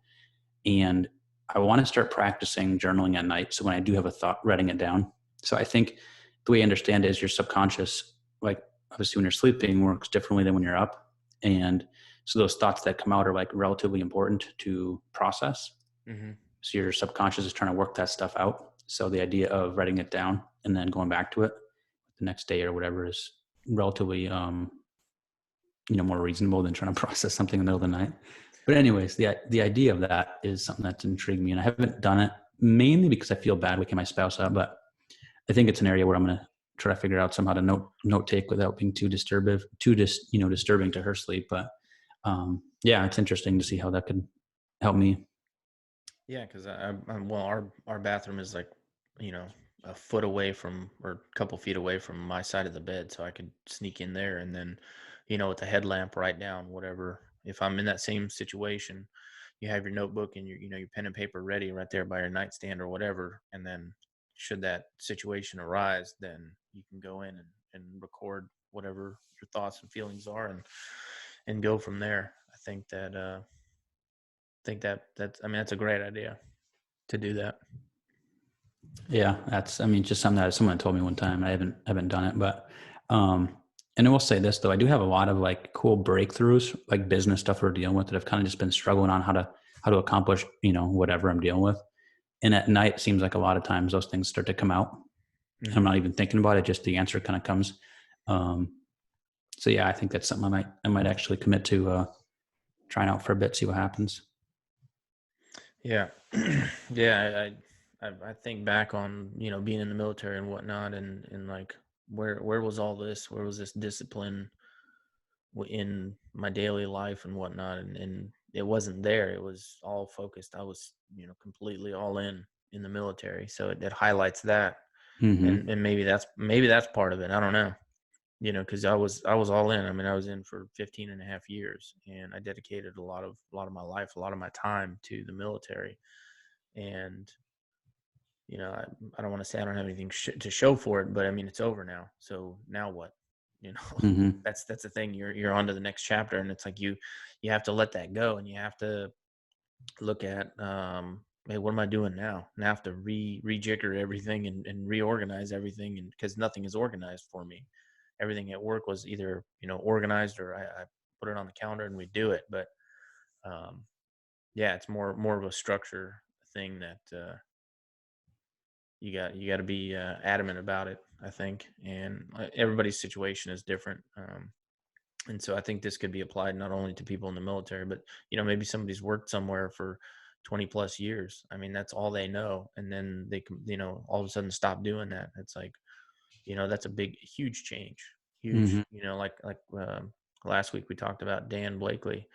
And I want to start practicing journaling at night. So when I do have a thought, writing it down. So I think the way I understand it is your subconscious, like obviously when you're sleeping, works differently than when you're up. And so those thoughts that come out are like relatively important to process. Hmm. So your subconscious is trying to work that stuff out. So the idea of writing it down and then going back to it the next day or whatever is relatively more reasonable than trying to process something in the middle of the night. But anyways, the idea of that is something that's intrigued me, and I haven't done it mainly because I feel bad waking my spouse up. But I think it's an area where I'm going to try to figure out somehow to note take without being too disturbing to her sleep. But yeah, it's interesting to see how that could help me. Yeah, because I'm well, our bathroom is like, you know, a foot away from, or a couple feet away from my side of the bed, so I could sneak in there, and then, you know, with the headlamp right down, whatever. If I'm in that same situation, you have your notebook and your, you know, your pen and paper ready right there by your nightstand or whatever, and then should that situation arise, then you can go in and record whatever your thoughts and feelings are, and go from there. I think that think that's a great idea to do that. Yeah, that's, I mean, just something that someone told me one time. I haven't done it, but, and I will say this though, I do have a lot of like cool breakthroughs, like business stuff we're dealing with that I've kind of just been struggling on how to accomplish, whatever I'm dealing with. And at night, it seems like a lot of times those things start to come out. And I'm Mm-hmm. not even thinking about it; just the answer kind of comes. Um, so yeah, I think that's something I might actually commit to trying out for a bit, see what happens. Yeah, yeah. I think back on being in the military and whatnot, and like where was all this? Where was this discipline in my daily life and whatnot? And it wasn't there. It was all focused. I was completely all in the military. So it highlights that, Mm-hmm. and maybe that's part of it. I don't know. Because I was all in. I mean, I was in for 15 and a half years, and I dedicated a lot of my life, a lot of my time to the military. And I don't want to say I don't have anything to show for it, but I mean it's over now. So now what? You know, Mm-hmm. that's the thing. You're on to the next chapter, and it's like you have to let that go, and you have to look at hey, what am I doing now? And I have to rejigger everything and reorganize everything, and because nothing is organized for me. Everything at work was either organized, or I put it on the calendar and we do it. But um, yeah, it's more of a structure thing that you got to be adamant about it, I think. And everybody's situation is different, and so I think this could be applied not only to people in the military, but maybe somebody's worked somewhere for 20 plus years. I mean, that's all they know, and then they can all of a sudden stop doing that. It's like that's a huge change. Mm-hmm. Huge. Like last week we talked about Dan Blakely,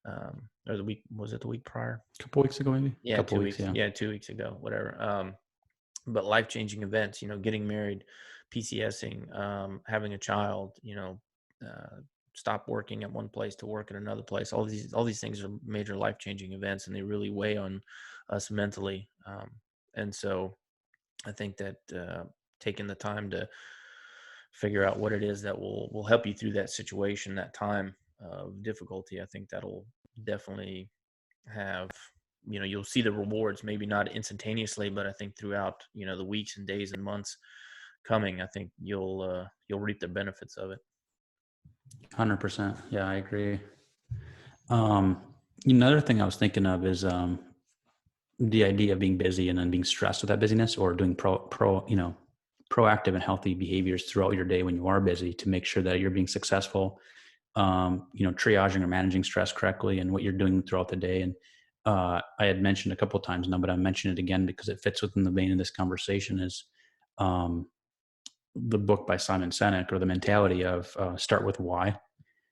or the week, was it the week prior? A couple weeks ago, maybe a Yeah, couple two weeks. weeks. Yeah. Yeah, 2 weeks ago, whatever. But life-changing events, getting married, PCSing, having a child, uh, stop working at one place to work at another place. All these things are major life-changing events, and they really weigh on us mentally. And so I think that taking the time to figure out what it is that will help you through that situation, that time of difficulty, I think that'll definitely have you'll see the rewards, maybe not instantaneously, but I think throughout the weeks and days and months coming, I think you'll reap the benefits of it. 100%. Yeah, I agree. Um, Another thing I was thinking of is the idea of being busy and then being stressed with that busyness, or doing proactive and healthy behaviors throughout your day when you are busy to make sure that you're being successful, triaging or managing stress correctly and what you're doing throughout the day. And I had mentioned a couple of times now, but I mention it again because it fits within the vein of this conversation, is um, the book by Simon Sinek, or The Mentality of Start With Why.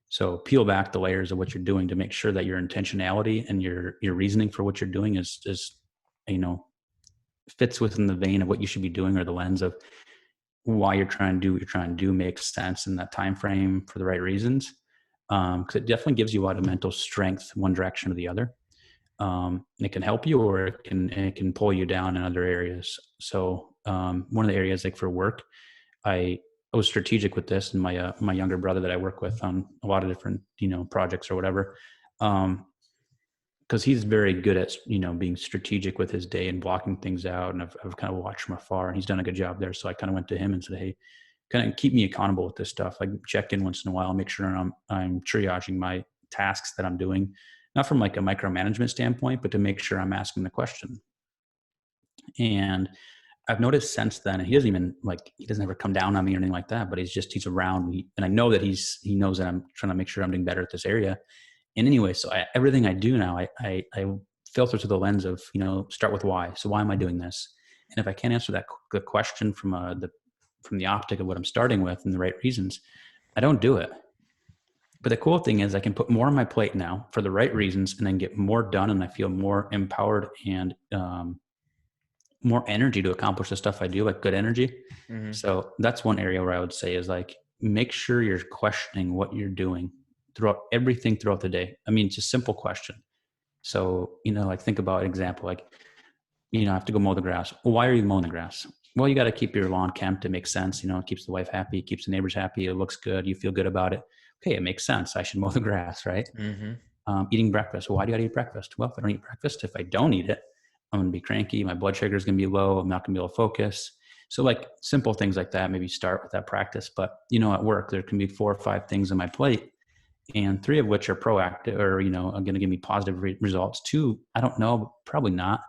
So peel back the layers of what you're doing to make sure that your intentionality and your reasoning for what you're doing is you know fits within the vein of what you should be doing, or the lens of why you're trying to do what you're trying to do makes sense in that time frame for the right reasons. Because it definitely gives you a lot of mental strength one direction or the other. It can help you, or it can pull you down in other areas. So one of the areas, like for work, I I was strategic with this, and my younger brother that I work with on a lot of different projects or whatever, because he's very good at being strategic with his day and blocking things out, and I've kind of watched from afar, and he's done a good job there. So I kind of went to him and said, hey, kind of keep me accountable with this stuff. Like check in once in a while, make sure I'm triaging my tasks that I'm doing, not from like a micromanagement standpoint, but to make sure I'm asking the question. And I've noticed since then, and he doesn't even he doesn't ever come down on me or anything like that, but he's around me, and I know that he knows that I'm trying to make sure I'm doing better at this area. And anyway, so everything I do now, I filter through the lens of start with why. So why am I doing this? And if I can't answer the question from the optic of what I'm starting with and the right reasons, I don't do it. But the cool thing is I can put more on my plate now for the right reasons, and then get more done, and I feel more empowered and more energy to accomplish the stuff I do, like good energy. Mm-hmm. So that's one area where I would say is make sure you're questioning what you're doing throughout everything throughout the day. I mean, it's a simple question. So, think about an example, I have to go mow the grass. Well, why are you mowing the grass? Well, you got to keep your lawn kempt. It makes sense. It keeps the wife happy, keeps the neighbors happy. It looks good. You feel good about it. Okay. It makes sense. I should mow the grass, right? Mm-hmm. Eating breakfast. Why do I eat breakfast? Well, if I don't eat breakfast, if I don't eat it, I'm going to be cranky. My blood sugar is going to be low. I'm not going to be able to focus. So like simple things like that, maybe start with that practice. But, at work, there can be 4 or 5 things on my plate, and 3 of which are proactive or, are going to give me positive results. 2, I don't know, probably not,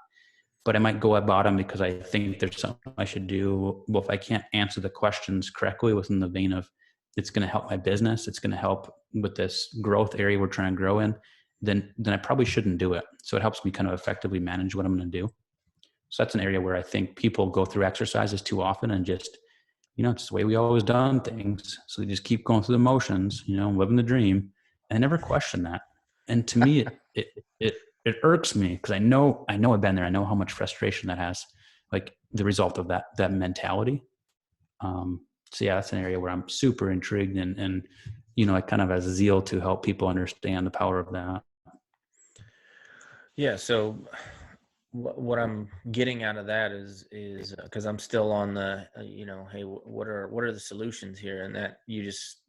but I might go about them because I think there's something I should do. Well, if I can't answer the questions correctly within the vein of it's going to help my business, it's going to help with this growth area we're trying to grow in, then I probably shouldn't do it. So it helps me kind of effectively manage what I'm going to do. So that's an area where I think people go through exercises too often and just, it's the way we always done things. So they just keep going through the motions, living the dream, and I never question that. And to me, it irks me because I know I've been there. I know how much frustration that has, like the result of that mentality. So yeah, that's an area where I'm super intrigued and I kind of have a zeal to help people understand the power of that. Yeah. So what I'm getting out of that is because I'm still on the hey, what are the solutions here, and that you just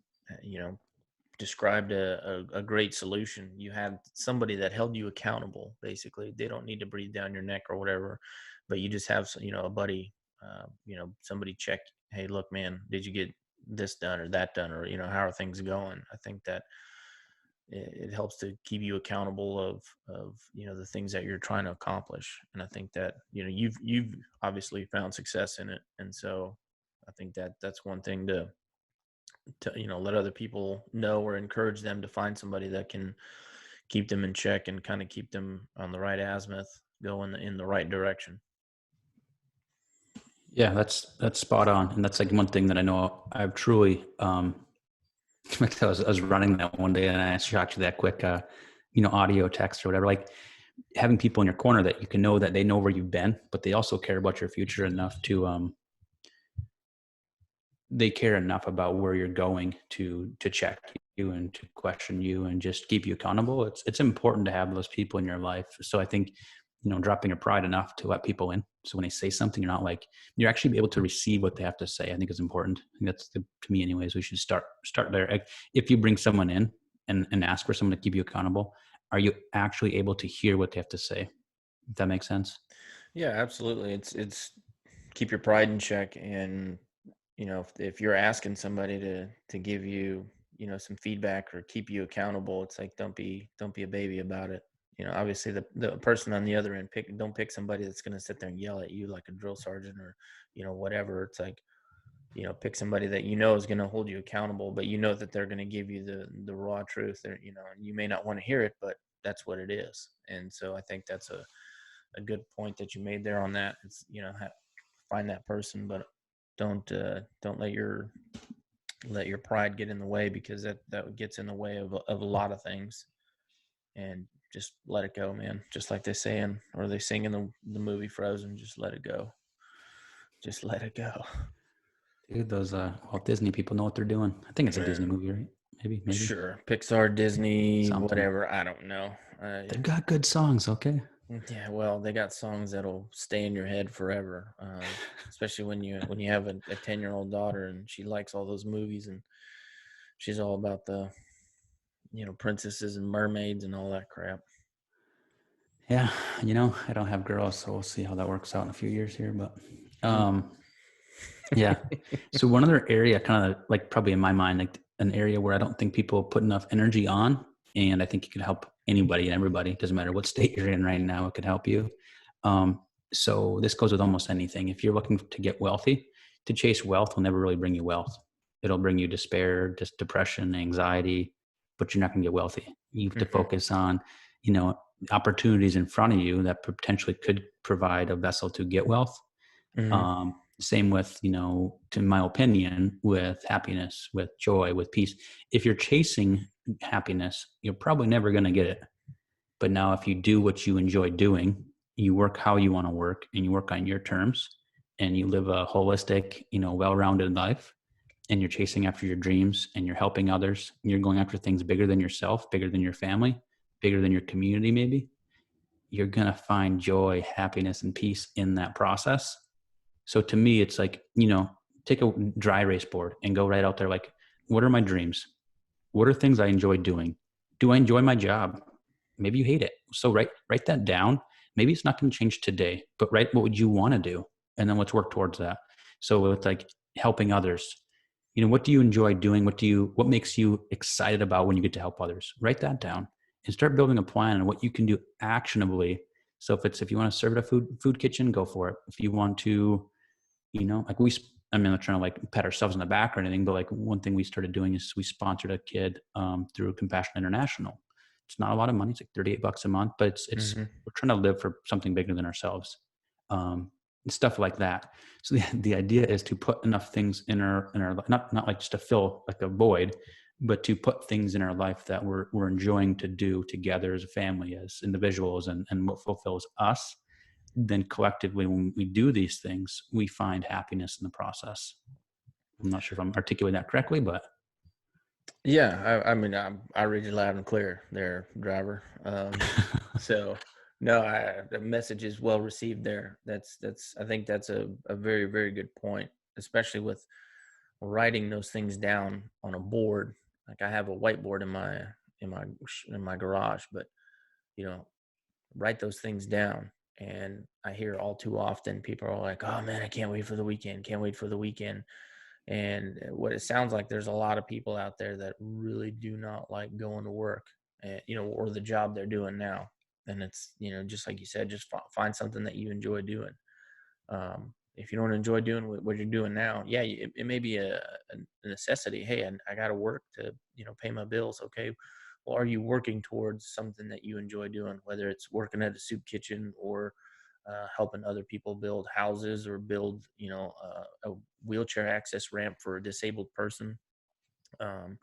described a great solution. You had somebody that held you accountable. Basically, they don't need to breathe down your neck or whatever, but you just have a buddy, somebody check. Hey, look, man, did you get this done or that done, or how are things going? I think that it helps to keep you accountable of the things that you're trying to accomplish. And I think that you've obviously found success in it, and so I think that that's one thing to let other people know or encourage them to find somebody that can keep them in check and kind of keep them on the right azimuth, going in the right direction. Yeah, that's spot on, and that's like one thing that I know I've truly. I was running that one day, and I shot you that quick, audio text or whatever. Like having people in your corner that you can know that they know where you've been, but they also care about your future enough to they care enough about where you're going to check you and to question you and just keep you accountable. It's important to have those people in your life. So I think, dropping your pride enough to let people in. So when they say something, you're not like, you're actually be able to receive what they have to say. I think is important. I think that's to me anyways, we should start there. If you bring someone in and ask for someone to keep you accountable, are you actually able to hear what they have to say? If that makes sense. Yeah, absolutely. It's keep your pride in check, and if you're asking somebody to give you some feedback or keep you accountable, it's like don't be a baby about it. Obviously the person on the other end, don't pick somebody that's going to sit there and yell at you like a drill sergeant or whatever. It's like pick somebody that is going to hold you accountable, but that they're going to give you the raw truth. And you may not want to hear it, but that's what it is. And so I think that's a good point that you made there on that. It's find that person, but don't let your pride get in the way, because that gets in the way of a lot of things. And just let it go, man. Just like they sing in the movie Frozen, just let it go. Just let it go. Dude, those Walt Disney people know what they're doing. I think it's a Disney Man, movie, right? Maybe sure. Pixar, Disney, something. whatever. I don't know. They've got good songs, okay? Yeah, well, they got songs that'll stay in your head forever. Especially when you have a 10-year-old daughter and she likes all those movies, and she's all about the princesses and mermaids and all that crap. Yeah, I don't have girls, so we'll see how that works out in a few years here. But Mm. yeah. So one other area, kind of like probably in my mind, like an area where I don't think people put enough energy on, and I think it could help anybody and everybody. It doesn't matter what state you're in right now, it could help you. So this goes with almost anything. If you're looking to get wealthy, to chase wealth will never really bring you wealth. It'll bring you despair, just depression, anxiety, but you're not going to get wealthy. You have to Mm-hmm. focus on, opportunities in front of you that potentially could provide a vessel to get wealth. Mm-hmm. Same with, to my opinion, with happiness, with joy, with peace. If you're chasing happiness, you're probably never going to get it. But now if you do what you enjoy doing, you work how you want to work and you work on your terms and you live a holistic, well-rounded life, and you're chasing after your dreams and you're helping others, and you're going after things bigger than yourself, bigger than your family, bigger than your community, maybe, you're going to find joy, happiness, and peace in that process. So to me, it's like, take a dry erase board and go right out there. Like, what are my dreams? What are things I enjoy doing? Do I enjoy my job? Maybe you hate it. So write that down. Maybe it's not going to change today, but write what would you want to do, and then let's work towards that. So with like helping others, what do you enjoy doing? What makes you excited about when you get to help others? Write that down and start building a plan on what you can do actionably. So if you want to serve at a food kitchen, go for it. If you want to, like I'm not trying to like pat ourselves on the back or anything, but like one thing we started doing is we sponsored a kid through Compassion International. It's not a lot of money. It's like $38 a month, but it's Mm-hmm. we're trying to live for something bigger than ourselves, and stuff like that. So the idea is to put enough things in our not like just to fill like a void, but to put things in our life that we're enjoying to do together as a family, as individuals, and what fulfills us. Then collectively, when we do these things, we find happiness in the process. I'm not sure if I'm articulating that correctly, but Yeah, I mean, I read you loud and clear there, driver. So no, the message is well received there. I think that's a very, very good point, especially with writing those things down on a board. Like I have a whiteboard in my in my garage, but you know, write those things down. And I hear all too often people are like, "Oh man, I can't wait for the weekend. Can't wait for the weekend." And what it sounds like, there's a lot of people out there that really do not like going to work, or the job they're doing now. And it's, just like you said, just find something that you enjoy doing. If you don't enjoy doing what you're doing now, yeah, it may be a necessity. Hey, I got to work to, pay my bills. Okay. Well, are you working towards something that you enjoy doing, whether it's working at a soup kitchen or helping other people build houses or build, a wheelchair access ramp for a disabled person? Um,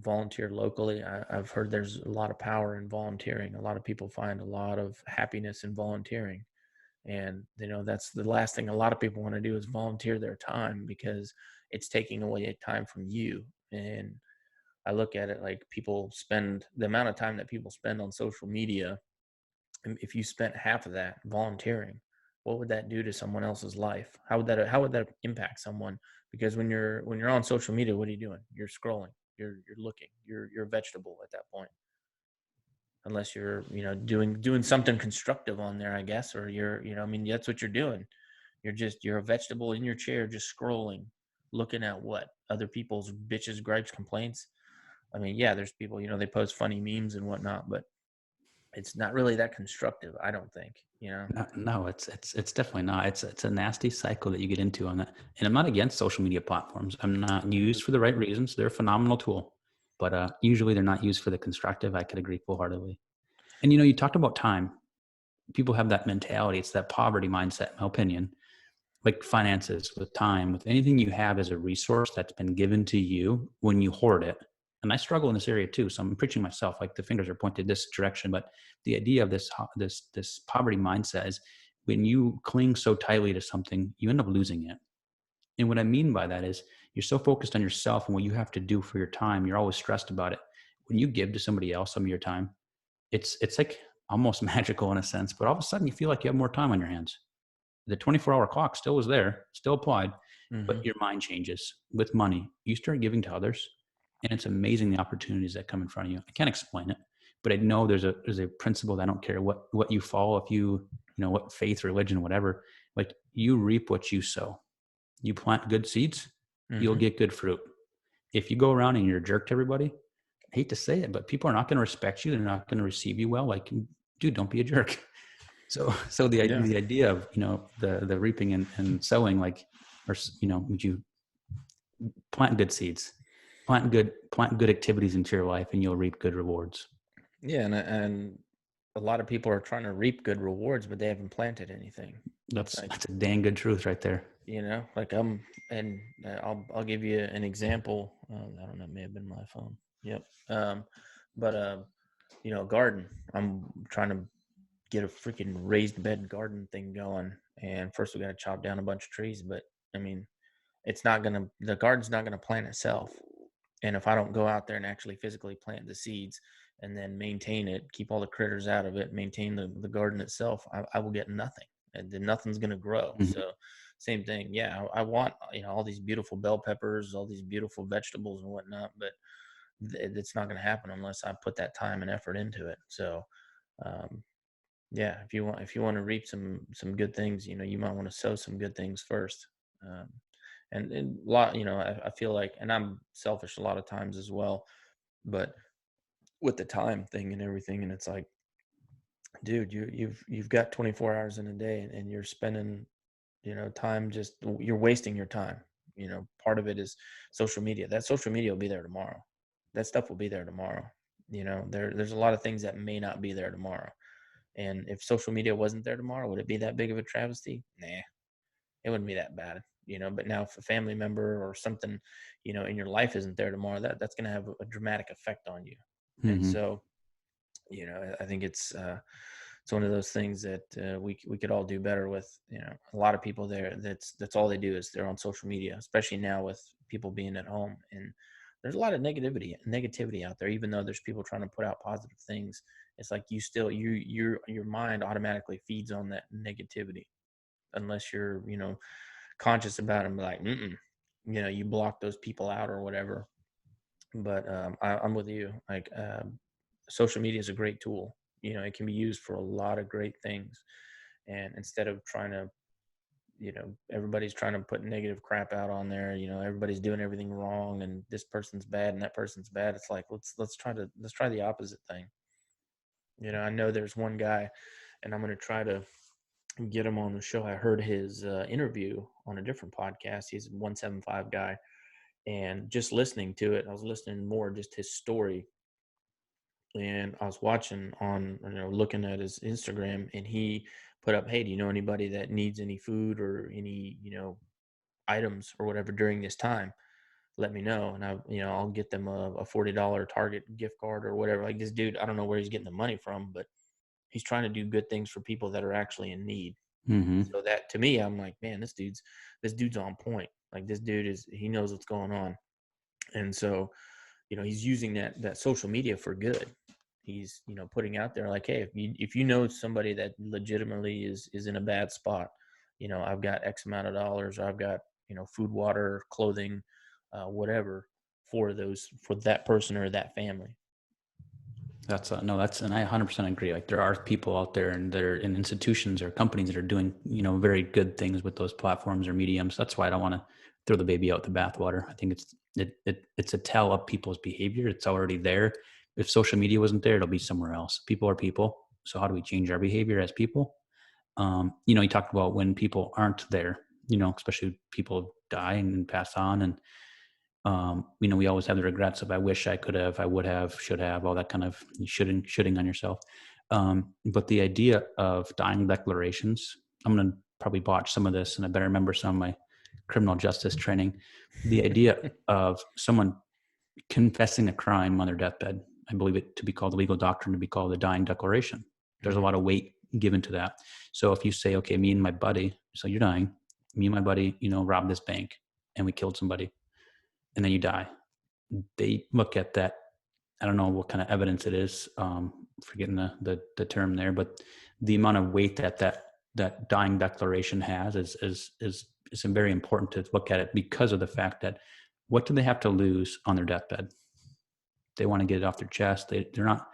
volunteer locally. I've heard there's a lot of power in volunteering. A lot of people find a lot of happiness in volunteering. And, that's the last thing a lot of people want to do is volunteer their time, because it's taking away time from you. And I look at it like people spend the amount of time that people spend on social media. And if you spent half of that volunteering, what would that do to someone else's life? How would that impact someone? Because when you're on social media, what are you doing? You're scrolling. You're looking. You're a vegetable at that point, unless you're doing something constructive on there, I guess. Or I mean, that's what you're doing. You're a vegetable in your chair, just scrolling, looking at what other people's bitches, gripes, complaints. I mean, yeah, there's people, they post funny memes and whatnot, but it's not really that constructive, I don't think. no, it's definitely not. It's a nasty cycle that you get into on that. And I'm not against social media platforms. I'm not used for the right reasons. They're a phenomenal tool, but usually they're not used for the constructive. I could agree full-heartedly. And you talked about time. People have that mentality. It's that poverty mindset, in my opinion, like finances, with time, with anything you have as a resource that's been given to you. When you hoard it, and I struggle in this area too, so I'm preaching myself, like the fingers are pointed this direction. But the idea of this poverty mindset is, when you cling so tightly to something, you end up losing it. And what I mean by that is, you're so focused on yourself and what you have to do for your time, you're always stressed about it. When you give to somebody else some of your time, it's like almost magical in a sense, but all of a sudden you feel like you have more time on your hands. The 24-hour clock still was there, still applied, but Hmm. your mind changes. With money, you start giving to others, and it's amazing the opportunities that come in front of you. I can't explain it, but I know there's a principle that I don't care what you follow, if what faith, religion, whatever, like you reap what you sow. You plant good seeds, you'll Hmm. get good fruit. If you go around and you're a jerk to everybody, I hate to say it, but people are not going to respect you. They're not going to receive you well. Like, dude, don't be a jerk. So Yeah. the idea of the reaping and sowing, like, or would you plant good seeds, plant good activities into your life, and you'll reap good rewards. Yeah. And a lot of people are trying to reap good rewards, but they haven't planted anything. That's Like, that's a dang good truth right there. like and I'll give you an example. I don't know, it may have been my phone. Yep. But garden. I'm trying to get a freaking raised bed garden thing going. And first we got to chop down a bunch of trees, but I mean, the garden's not gonna plant itself. And if I don't go out there and actually physically plant the seeds and then maintain it, keep all the critters out of it, maintain the garden itself, I will get nothing. And then nothing's gonna grow. Mhm. So same thing. Yeah, I want all these beautiful bell peppers, all these beautiful vegetables and whatnot, but it's not going to happen unless I put that time and effort into it. So, um, yeah, if you want to reap some good things, you might want to sow some good things first. Um, and a lot, I feel like, and I'm selfish a lot of times as well, but with the time thing and everything, and it's like, dude, you've got 24 hours in a day, and you're spending, time, just you're wasting your time. Part of it is social media. That social media will be there tomorrow. That stuff will be there tomorrow. There's a lot of things that may not be there tomorrow. And if social media wasn't there tomorrow, would it be that big of a travesty? Nah, it wouldn't be that bad. But now if a family member or something, in your life isn't there tomorrow, that's going to have a dramatic effect on you. And Mm-hmm. so, I think it's one of those things that we could all do better with. A lot of people there, that's all they do is they're on social media, especially now with people being at home. And there's a lot of negativity out there, even though there's people trying to put out positive things. It's like your mind automatically feeds on that negativity unless you're conscious about it and be like, mm-mm, you block those people out or whatever. But I'm with you. Like, social media is a great tool. It can be used for a lot of great things. And instead of trying to, everybody's trying to put negative crap out on there. Everybody's doing everything wrong, and this person's bad and that person's bad. It's like, let's try the opposite thing. I know there's one guy, and I'm going to try to get him on the show. I heard his interview on a different podcast. He's a 175 guy, and just listening to it, I was listening more just his story. And I was watching on, looking at his Instagram, and he put up, "Hey, do you know anybody that needs any food or any, items or whatever during this time? Let me know, and I'll get them a $40 Target gift card or whatever." Like, this dude, I don't know where he's getting the money from, but he's trying to do good things for people that are actually in need. Mm-hmm. So that, to me, I'm like, man, this dude's on point. Like, this dude he knows what's going on. And so, he's using that social media for good. He's, putting out there like, hey, if you know somebody that legitimately is in a bad spot, I've got X amount of dollars, or I've got, food, water, clothing, whatever, for that person or that family. That's no, that's, and I 100% agree. Like, there are people out there, and they're in institutions or companies that are doing, very good things with those platforms or mediums. That's why I don't want to throw the baby out the bathwater. I think it's a tell of people's behavior. It's already there. If social media wasn't there, it'll be somewhere else. People are people. So how do we change our behavior as people? You talked about when people aren't there, especially people die and pass on, and we always have the regrets of, I wish I could have, I would have, should have, all that kind of shitting on yourself. But the idea of dying declarations, I'm going to probably botch some of this, and I better remember some of my criminal justice training. The idea of someone confessing a crime on their deathbed, I believe it to be called, the legal doctrine to be called the dying declaration. There's a lot of weight given to that. So if you say, okay, me and my buddy, so you're dying, me and my buddy, robbed this bank and we killed somebody, and then you die. They look at that. I don't know what kind of evidence it is. Forgetting the term there, but the amount of weight that dying declaration has is very important to look at it, because of the fact that, what do they have to lose on their deathbed? They want to get it off their chest. They're not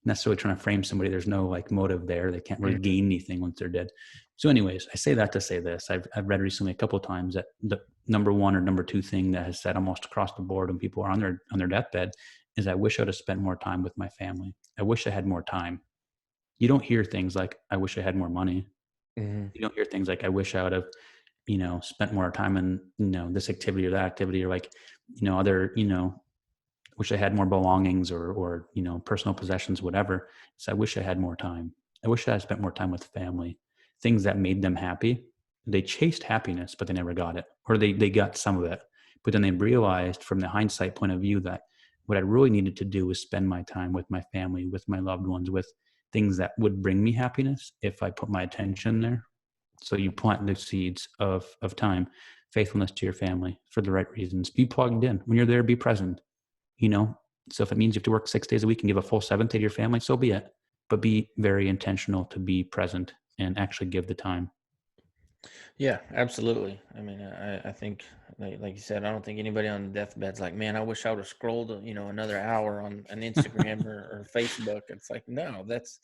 necessarily trying to frame somebody. There's no like motive there. They can't really gain anything once they're dead. So anyways, I say that to say this. I've read recently a couple of times that the number one or number two thing that has said almost across the board when people are on their deathbed is, I wish I would have spent more time with my family. I wish I had more time. You don't hear things like, I wish I had more money. Mm-hmm. You don't hear things like, I wish I would have, spent more time in, this activity or that activity, or like, other, wish I had more belongings, or personal possessions, whatever. So I wish I had more time. I wish I had spent more time with family. Things that made them happy. They chased happiness, but they never got it, or they got some of it. But then they realized, from the hindsight point of view, that what I really needed to do was spend my time with my family, with my loved ones, with things that would bring me happiness if I put my attention there. So you plant the seeds of time, faithfulness to your family for the right reasons. Be plugged in. When you're there, be present. you know so if it means you have to work 6 days a week and give a full 7th to your family, so be it. But be very intentional to be present and actually give the time. Yeah, absolutely. I mean, I think, like you said, I don't think anybody on the deathbed's like, man, I wish I would have scrolled, another hour on an Instagram or Facebook. It's like, no, that's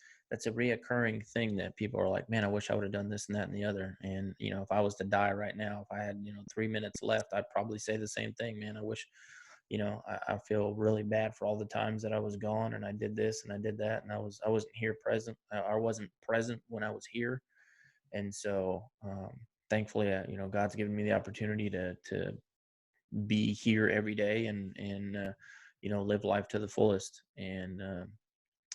a reoccurring thing that people are like, man, I wish I would have done this and that and the other. And if I was to die right now, if I had 3 minutes left, I'd probably say the same thing, man. I wish, I feel really bad for all the times that I was gone and I did this and I did that and I wasn't here present. I wasn't present when I was here. And so thankfully God's given me the opportunity to be here every day and live life to the fullest. And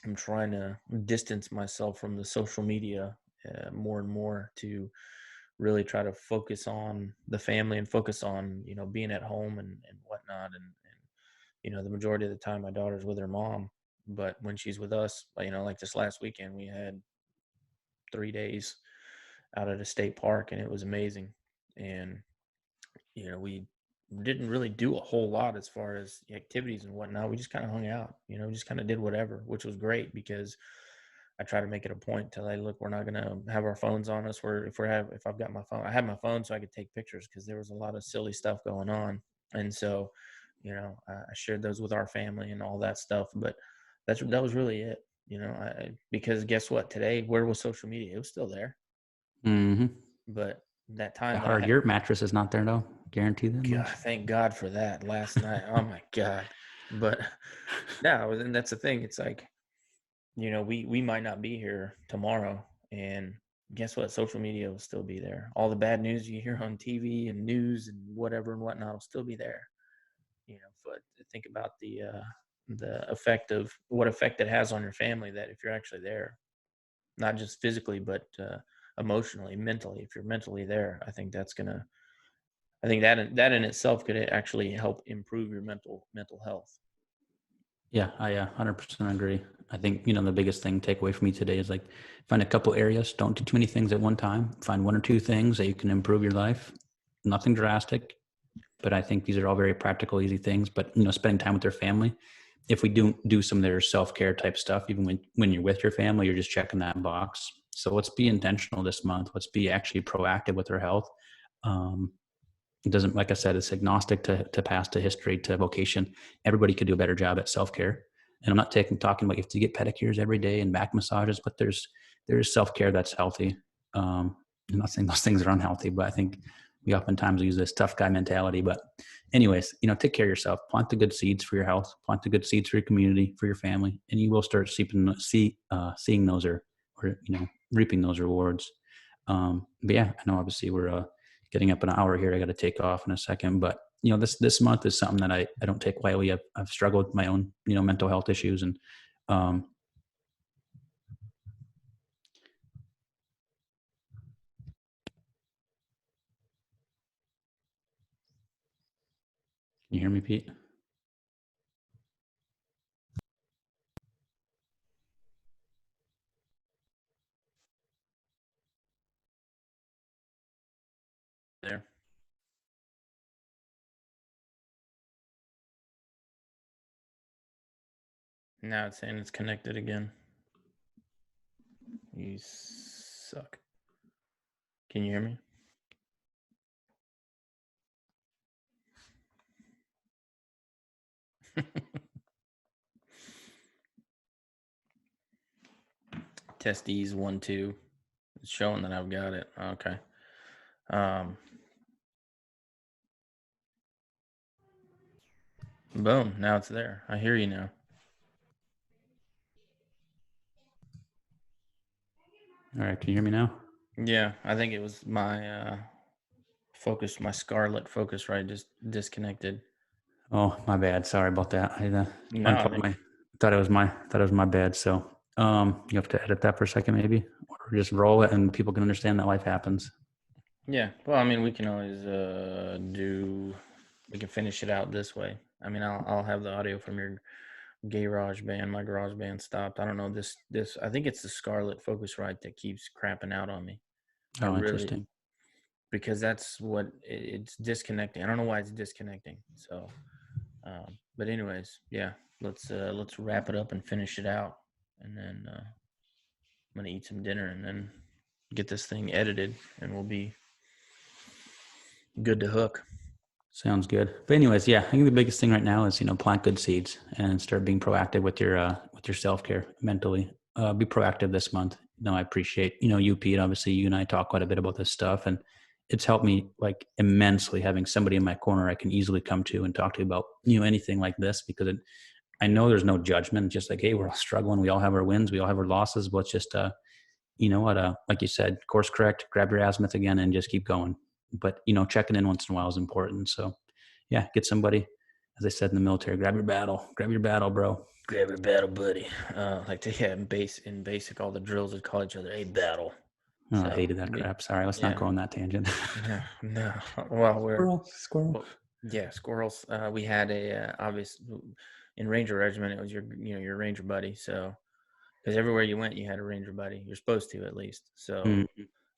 I'm trying to distance myself from the social media more and more to really try to focus on the family and focus on being at home and whatnot. And the majority of the time my daughter's with her mom, but when she's with us, like this last weekend we had 3 days out at a state park, and it was amazing. And we didn't really do a whole lot as far as the activities and whatnot. We just kind of hung out, just kind of did whatever, which was great because I try to make it a point to like, look, we're not gonna have our phones on us. If I've got my phone, I had my phone so I could take pictures because there was a lot of silly stuff going on, and so I shared those with our family and all that stuff. But that was really it. Because guess what? Today, where was social media? It was still there, Mm-hmm. but that time that I Hard. had, Your mattress is not there though. Guarantee that God, much. thank God for that last night. Oh my God. But no, and that's the thing. It's like, we might not be here tomorrow. And guess what? Social media will still be there. All the bad news you hear on TV and news and whatever and whatnot will still be there. But think about the effect of what effect it has on your family that if you're actually there, not just physically, but emotionally, mentally, if you're mentally there, I think that in itself could actually help improve your mental health. Yeah, I 100% agree. I think, the biggest thing takeaway for me today is like find a couple areas. Don't do too many things at one time. Find one or two things that you can improve your life. Nothing drastic, but I think these are all very practical, easy things. But, spending time with their family. If we do some of their self-care type stuff, even when you're with your family, you're just checking that box. So let's be intentional this month. Let's be actually proactive with our health. Um, it doesn't, like I said, it's agnostic to past, to history, to vocation. Everybody could do a better job at self-care. And I'm not talking about you have to get pedicures every day and back massages, but there's self-care that's healthy. I'm not saying those things are unhealthy, but I think we oftentimes use this tough guy mentality. But anyways, take care of yourself. Plant the good seeds for your health. Plant the good seeds for your community, for your family, and you will start seeing those or reaping those rewards. But yeah, I know obviously we're getting up an hour here. I got to take off in a second, but this month is something that I don't take lightly. I've struggled with my own mental health issues, and um, can you hear me, Pete? There. Now it's saying it's connected again. You suck. Can you hear me? Testes 1 2. It's showing that I've got it. Okay. Um. Boom. Now it's there. I hear you now. All right, can you hear me now? Yeah, I think it was my my Scarlet Focusrite just disconnected. Oh, my bad. Sorry about that. I No, I unplugged think thought it was my bad. So you have to edit that for a second, maybe, or just roll it, and people can understand that life happens. yeah. Well, I mean, we can always we can finish it out this way. I mean, I'll have the audio from your garage band. My garage band stopped. I don't know this. I think it's the Scarlet Focusrite that keeps crapping out on me. I Oh, really interesting. because that's what it's disconnecting. I don't know why it's disconnecting. So, but anyways, yeah. Let's wrap it up and finish it out, and then I'm gonna eat some dinner and then get this thing edited, and we'll be good to hook. Sounds good. But anyways, yeah, I think the biggest thing right now is, plant good seeds and start being proactive with your self-care mentally. Be proactive this month. I appreciate, you, Pete, obviously you and I talk quite a bit about this stuff, and it's helped me like immensely having somebody in my corner I can easily come to and talk to about, anything like this, because I know there's no judgment. Just like, hey, we're all struggling. We all have our wins. We all have our losses, but it's just, like you said, course correct, grab your azimuth again and just keep going. But, checking in once in a while is important. So yeah, get somebody, as I said in the military, grab your battle, bro. Grab your battle buddy. In basic, all the drills would call each other a battle. Oh, I So hated that crap. Sorry, let's not yeah, go on that tangent. no, no. Well, Squirrel. well, yeah, squirrels. We had a obvious in Ranger Regiment. It was your Ranger buddy. So because everywhere you went, you had a Ranger buddy. You're supposed to at least. So Mm.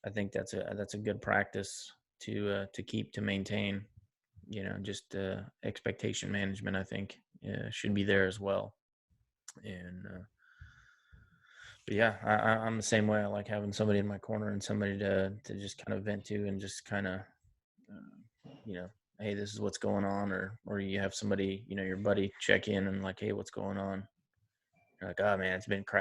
I think that's a good practice to keep to maintain. Just expectation management. I think should be there as well. And but yeah, I'm the same way. I like having somebody in my corner and somebody to just kind of vent to and just kind of hey, this is what's going on, or you have somebody, your buddy check in and like, hey, what's going on? You're like, oh man, it's been crap.